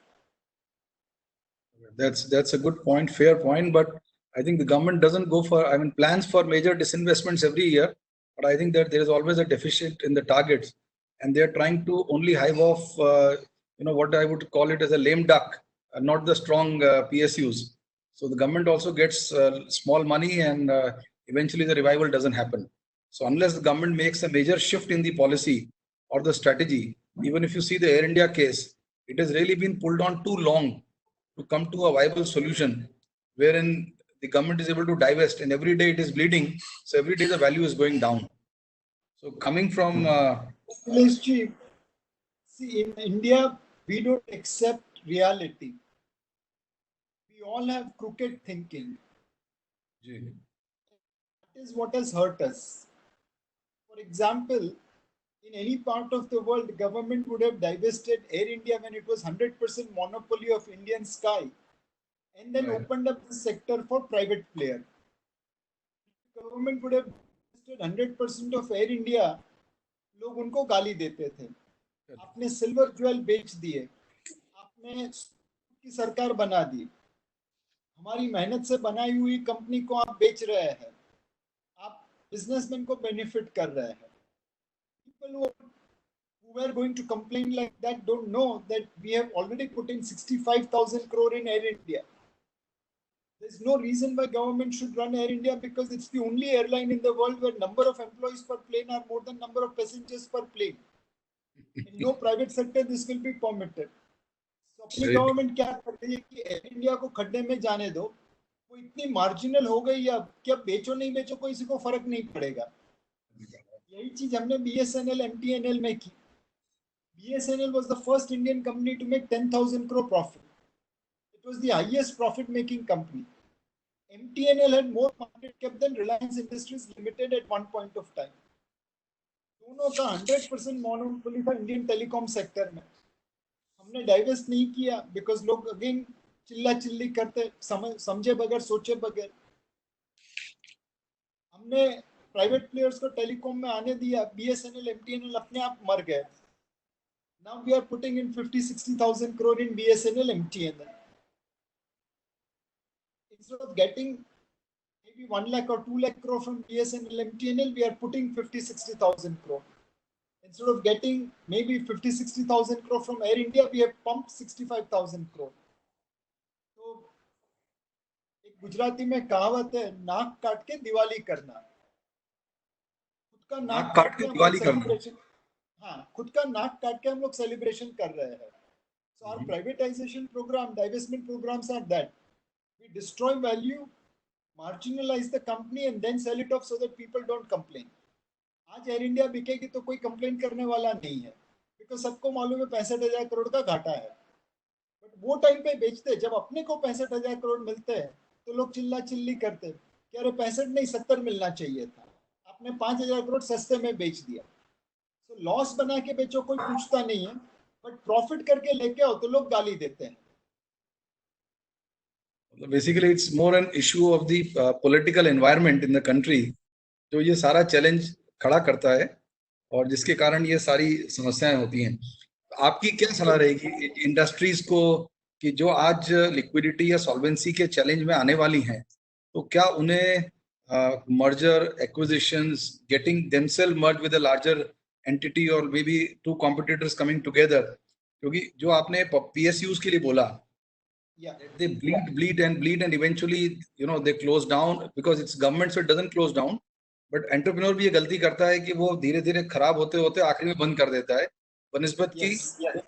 Speaker 1: That's a good point, fair point, but I think the government doesn't go for, I mean, plans for major disinvestments every year, but I think that there is always a deficit in the targets, and they're trying to only hive off, what I would call it as a lame duck, not the strong PSUs. So the government also gets small money, and eventually the revival doesn't happen. So unless the government makes a major shift in the policy or the strategy, even if you see the Air India case, it has really been pulled on too long to come to a viable solution, wherein the government is able to divest, and every day it is bleeding. So every day the value is going down. So coming from
Speaker 2: See, in India, we don't accept reality. We all have crooked thinking.
Speaker 1: Ji.
Speaker 2: That is what has hurt us. For example, in any part of the world, the government would have divested Air India when it was 100% monopoly of Indian Sky, and then
Speaker 1: Right.
Speaker 2: opened up the sector for private player. Government would have divested 100% of Air India. लोग उनको गाली देते थे. आपने silver jewel बेच दिए, आपने की सरकार बना दी, हमारी मेहनत से बनाई हुई कंपनी को आप बेच रहे हैं, आप बिजनेसमैन को बेनिफिट कर रहे हैं. People who were going to complain like that don't know that we have already put in 65,000 crore in Air India. There's no reason why government should run Air India because it's the only airline in the world where number of employees per plane are more than number of passengers per plane. In no private sector this will be permitted. So अपनी government क्या कर रही है कि air India को खड्डे में जाने दो, वो इतनी मार्जिनल हो गई अब कि अब बेचो नहीं बेचो कोई किसी को फर्क नहीं पड़ेगा. यही चीज हमने BSNL MTNL में की. BSNL was the first Indian company to make 10,000 crore profit. It was the highest profit making company. MTNL had more market cap than Reliance Industries Limited at one point of time. दोनों का 100% monopoly था Indian telecom sector में. हमने divest नहीं किया because लोग again चिल्ला chilli करते, समझे बगैर सोचे बगैर. हमने प्राइवेट प्लेयर्स को टेलीकॉम में आने दिया, BSNL MTNL अपने आप मर गए. Now we are putting in 50-60,000 crore in BSNL MTNL. Instead of getting maybe 1 lakh or 2 lakh crore from BSNL MTNL, we are putting 50-60,000 crore. Instead of getting maybe 50-60,000 crore from Air India, we have pumped 65,000 crore. तो एक गुजराती में कहावत है, नाक काट के दिवाली करना. खुद का नाक काट के दिवाली करना. हाँ, खुद का नाक काट के हम लोग सेलिब्रेशन कर रहे हैं. So our privatization program, divestment programs are that we destroy value, marginalize the company and then sell it off so that people don't complain. आज एयर इंडिया बिकेगी तो कोई कंप्लेन करने वाला नहीं है बिकॉज सबको मालूम है 65,000 करोड़ का घाटा है. बट वो टाइम पे बेचते जब अपने को 65,000 करोड़ मिलते हैं तो लोग चिल्ला चिल्ली करते कि अरे 65 नहीं 70 मिलना चाहिए था, आपने 5,000 करोड़ सस्ते में बेच दिया. तो लॉस बना के बेचो कोई पूछता नहीं है, बट प्रॉफिट करके लेके आओ तो लोग गाली देते हैं.
Speaker 1: Basically, it's more an issue of the political environment in the country जो ये सारा चैलेंज खड़ा करता है और जिसके कारण ये सारी समस्याएं होती हैं. आपकी क्या सलाह रहेगी इंडस्ट्रीज को कि जो आज लिक्विडिटी या सॉल्वेंसी के चैलेंज में आने वाली हैं, तो क्या उन्हें merger acquisitions, getting themself merge with a larger entity और may be two competitors coming together, क्योंकि जो आपने PSUs के लिए बोला, they bleed and eventually they close down because it's government, so it doesn't close down. But entrepreneur भी ये गलती करता है कि वो धीरे धीरे खराब होते होते आखिर में बंद कर देता है बनिस्बत की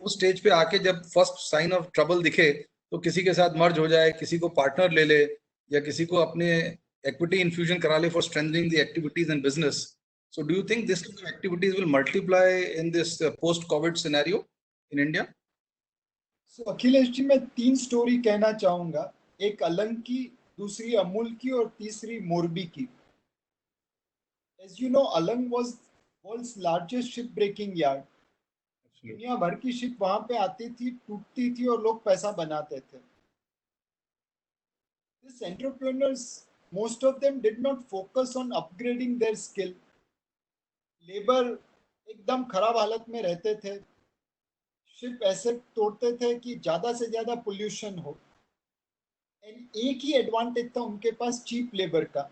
Speaker 1: उस स्टेज पे आके जब फर्स्ट साइन ऑफ ट्रबल दिखे तो किसी के साथ मर्ज हो जाए, किसी को पार्टनर ले ले या किसी को अपने equity infusion kara le for strengthening the activities and business. So do you think this kind of activities will multiply in this post-COVID scenario in India?
Speaker 2: So Akhilesh ji, मैं 3 स्टोरी कहना चाहूंगा. एक अलंग की, दूसरी अमूल की और तीसरी मोरबी की. As you know, Alang was world's largest ship breaking yard. दुनिया भर की शिप वहां पे आती थी, टूटती थी और लोग पैसा बनाते थे. These entrepreneurs, most of them did not focus on upgrading their skill. Labour एकदम खराब हालत में रहते थे. शिप ऐसे तोड़ते थे कि ज्यादा से ज्यादा पोल्यूशन हो. एक ही एडवांटेज था उनके पास, चीप लेबर का.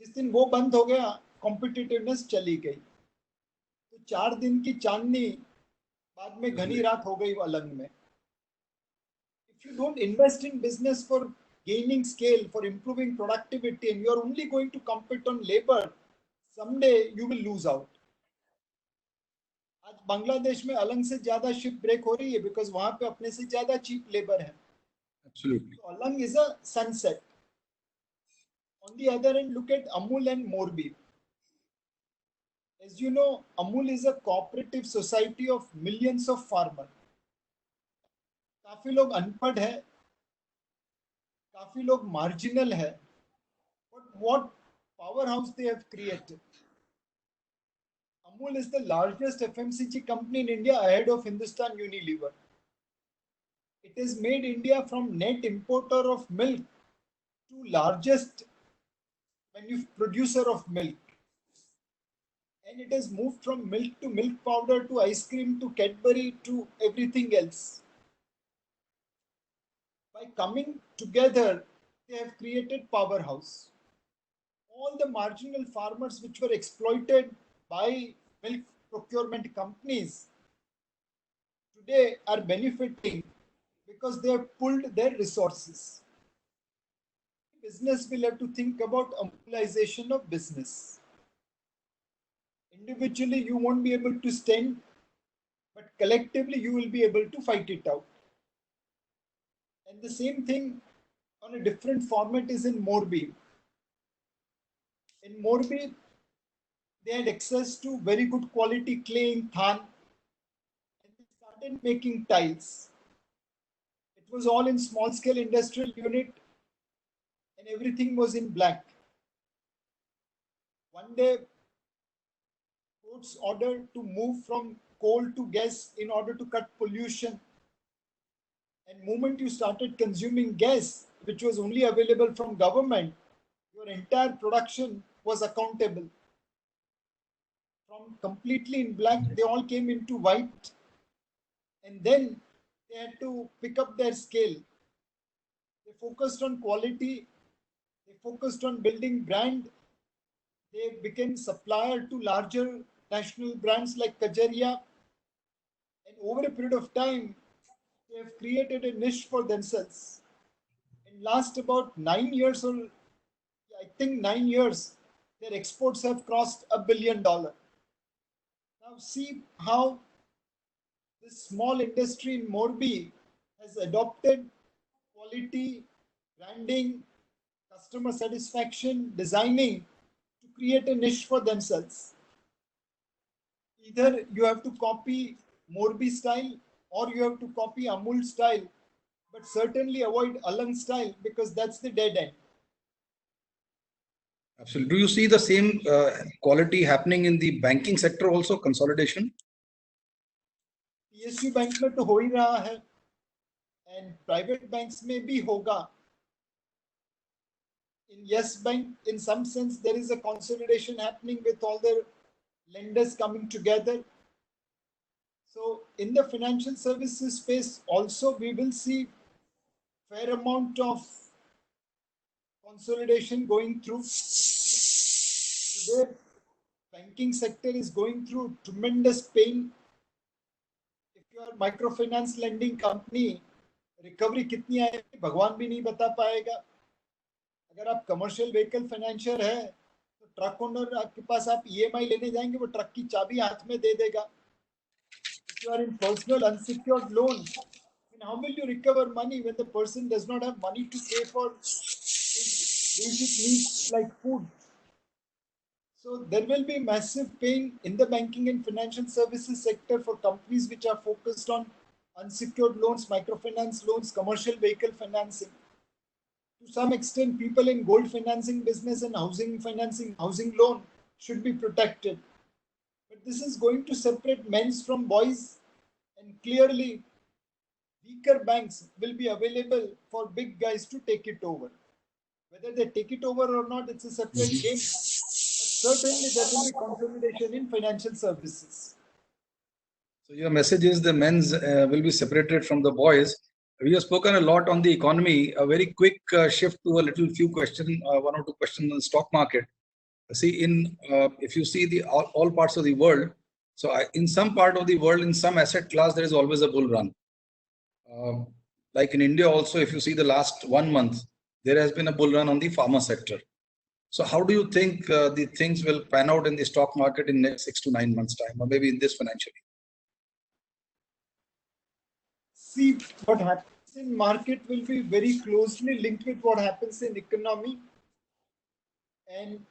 Speaker 2: जिस दिन वो बंद हो गया, कॉम्पिटिटिवनेस चली गई. तो 4 दिन की चांदनी बाद में घनी रात हो गई अलंग में. If you don't invest in business for gaining scale, for improving productivity, and you are only going to compete on labor, someday you will lose out. आज बांग्लादेश में अलंग से ज्यादा शिप ब्रेक हो रही है बिकॉज वहां पे अपने से ज्यादा चीप लेबर है.
Speaker 1: Absolutely.
Speaker 2: So Alang is a sunset. On the other end, look at Amul and Morbi. As you know, Amul is a cooperative society of millions of farmers. काफी लोग अनपढ़ है, काफी लोग marginal है, but what powerhouse they have created. Amul is the largest FMCG company in India ahead of Hindustan Unilever. It has made India from net importer of milk to largest producer of milk. And it has moved from milk to milk powder to ice cream to Cadbury to everything else. By coming together, they have created powerhouse. All the marginal farmers which were exploited by milk procurement companies today are benefiting because they have pulled their resources. Business will have to think about amulization of business. Individually, you won't be able to stand, but collectively, you will be able to fight it out. And the same thing on a different format is in Morbi. In Morbi, they had access to very good quality clay in Than, and they started making tiles. It was all in small scale industrial unit, and everything was in black. One day, courts ordered to move from coal to gas in order to cut pollution. And moment you started consuming gas, which was only available from government, your entire production was accountable. From completely in black, they all came into white. And then they had to pick up their scale. They focused on quality. They focused on building brand. They became supplier to larger national brands like Kajaria. And over a period of time, they have created a niche for themselves. In last about 9 years, or I think 9 years, their exports have crossed $1 billion. Now see how this small industry in Morbi has adopted quality, branding, customer satisfaction, designing to create a niche for themselves. Either you have to copy Morbi style or you have to copy Amul style, but certainly avoid Alang style because that's the dead end.
Speaker 1: Absolutely. Do you see the same quality happening in the banking sector also, consolidation?
Speaker 2: PSU bank में तो हो ही रहा है, and private banks में भी होगा. In Yes Bank, in some sense, there is a consolidation happening with all the lenders coming together. So in the financial services space also, we will see fair amount of consolidation going through. Today, banking sector is going through tremendous pain. If you are microfinance lending company, recovery कितनी आएगी भगवान भी नहीं बता पाएगा. अगर आप commercial vehicle financier है तो ट्रक ओनर आपके पास आप EMI लेने जाएंगे, वो ट्रक की चाबी हाथ में दे देगा. If you are in personal unsecured loan, then how will you recover money when the person does not have money to pay for his basic needs like food? So there will be massive pain in the banking and financial services sector for companies which are focused on unsecured loans, microfinance loans, commercial vehicle financing. To some extent, people in gold financing business and housing financing, housing loan should be protected. But this is going to separate men from boys, and clearly weaker banks will be available for big guys to take it over. Whether they take it over or not, it's a separate game. But certainly there will be consolidation in financial services.
Speaker 1: So your message is the men's will be separated from the boys. We have spoken a lot on the economy. A very quick shift to a little few questions, one or two questions on the stock market. See, if you see the all parts of the world, so in some part of the world, in some asset class, there is always a bull run. Like in India also, if you see the last 1 month, there has been a bull run on the pharma sector. So how do you think the things will pan out in the stock market in next 6 to 9 months time, or maybe in this financial year?
Speaker 2: See, what happens in market will be very closely linked with what happens in economy. And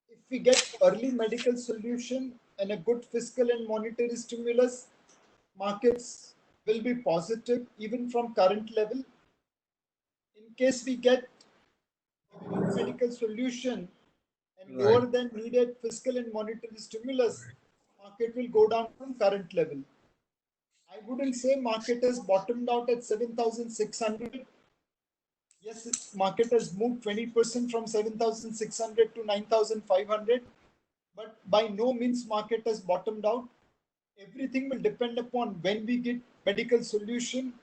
Speaker 2: if we get early medical solution, and a good fiscal and monetary stimulus, markets will be positive even from current level. In case we get a medical solution and lower than needed fiscal and monetary stimulus, market will go down from current level. I wouldn't say market has bottomed out at 7,600. Yes, market has moved 20% from 7,600 to 9,500, but by no means market has bottomed out. Everything will depend upon when we get medical solution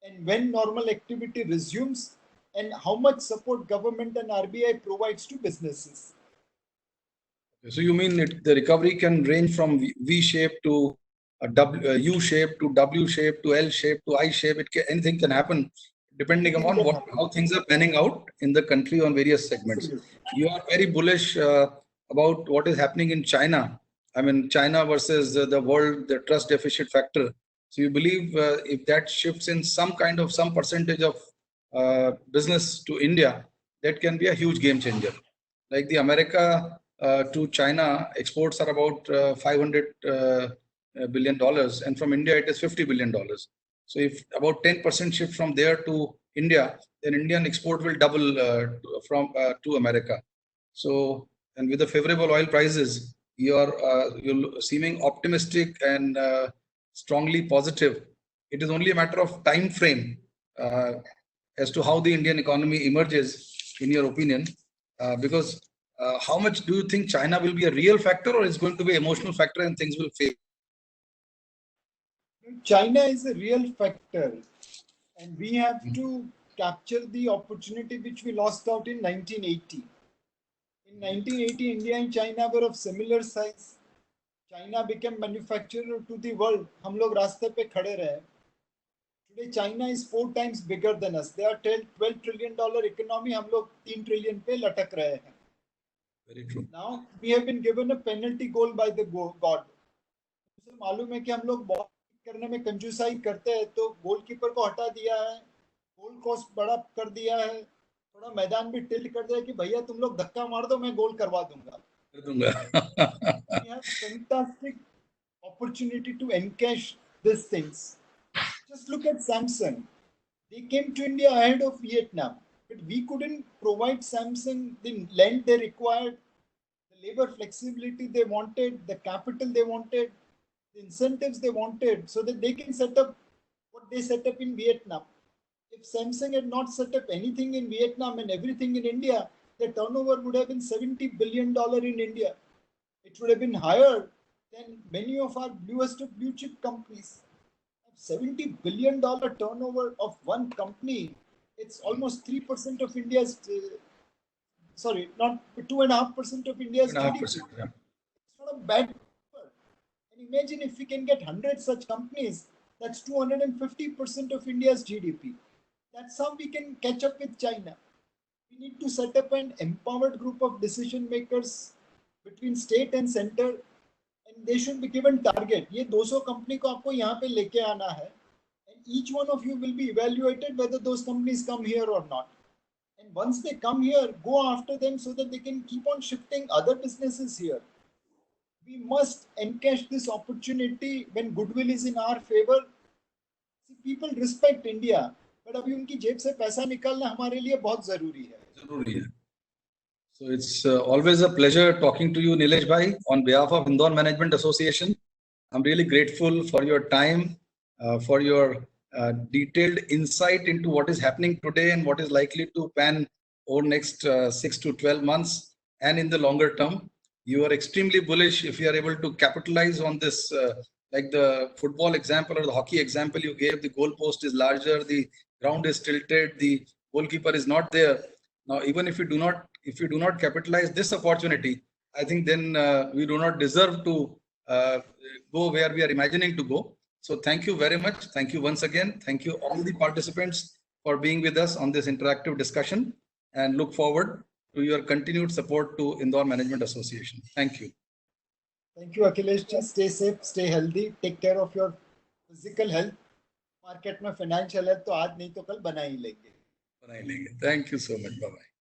Speaker 2: and when normal activity resumes and how much support government and RBI provides to businesses.
Speaker 1: So you mean the recovery can range from V shape to a U shape to W shape to L shape to I shape. Anything can happen depending upon how things are panning out in the country on various segments. Absolutely. You are very bullish about what is happening in China. I mean, China versus the world, the trust deficit factor. So you believe if that shifts in some percentage of business to India, that can be a huge game changer. Like the America to China exports are about $500 billion, and from India it is $50 billion. So if about 10% shift from there to India, then Indian export will double to America. So, and with the favorable oil prices, you're seeming optimistic and strongly positive. It is only a matter of time frame as to how the Indian economy emerges, in your opinion, because how much do you think China will be a real factor, or is going to be an emotional factor and things will fail?
Speaker 2: China is a real factor, and we have to capture the opportunity which we lost out in 1980. In 1980, India and China were of similar size. China became manufacturer to the world. हम लोग रास्ते पे खड़े रहे. Today, China is 4 times bigger than us. They are $12 trillion economy. हम लोग 3 trillion पे लटक रहे हैं.
Speaker 1: Very true.
Speaker 2: Now we have been given a penalty goal by the God. मुझे मालूम है कि हम लोग बहुत करने में कंजूसाई करते हैं, तो गोलकीपर को हटा दिया है, गोल कोस्ट बड़ा कर दिया है, थोड़ा मैदान भी टिल्ट कर दिया कि भैया तुम लोग धक्का मार दो, मैं गोल करवा दूंगा. We have fantastic opportunity to encash these things. Just look at Samsung. They came to India ahead of Vietnam, but we couldn't provide Samsung the land they required, the labor flexibility they wanted, the capital they wanted, the incentives they wanted, so that they can set up what they set up in Vietnam. If Samsung had not set up anything in Vietnam and everything in India, the turnover would have been $70 billion in India. It would have been higher than many of our bluest of blue chip companies. $70 billion turnover of one company, it's almost 3% of India's, sorry, not 2.5% of India's GDP.
Speaker 1: Yeah.
Speaker 2: It's not a bad number. And imagine if we can get 100 such companies, that's 250% of India's GDP. That's how we can catch up with China. We need to set up an empowered group of decision makers between state and center, and they should be given target. ये 200 company को आपको यहाँ पे लेके आना है, and each one of you will be evaluated whether those companies come here or not. And once they come here, go after them so that they can keep on shifting other businesses here. We must encash this opportunity when goodwill is in our favor. See, people respect India, but अभी उनकी जेब से पैसा निकालना हमारे लिए बहुत जरूरी है.
Speaker 1: जरूरी है. So it's always a pleasure talking to you, Nilesh Bhai, on behalf of Indore Management Association. I'm really grateful for your time, for your detailed insight into what is happening today and what is likely to pan over next 6 to 12 months and in the longer term. You are extremely bullish if you are able to capitalize on this, like the football example or the hockey example you gave. The goal post is larger, the ground is tilted, the goalkeeper is not there. Now, even if you do not capitalize this opportunity, I think then we do not deserve to go where we are imagining to go. So thank you very much. Thank you once again. Thank you all the participants for being with us on this interactive discussion, and look forward to your continued support to Indore Management Association. Thank you.
Speaker 2: Thank you, Akhilesh. Just stay safe, stay healthy, take care of your physical health. Market में financial health तो आज नहीं तो कल बना ही लेंगे.
Speaker 1: Thank you so much. Bye-bye.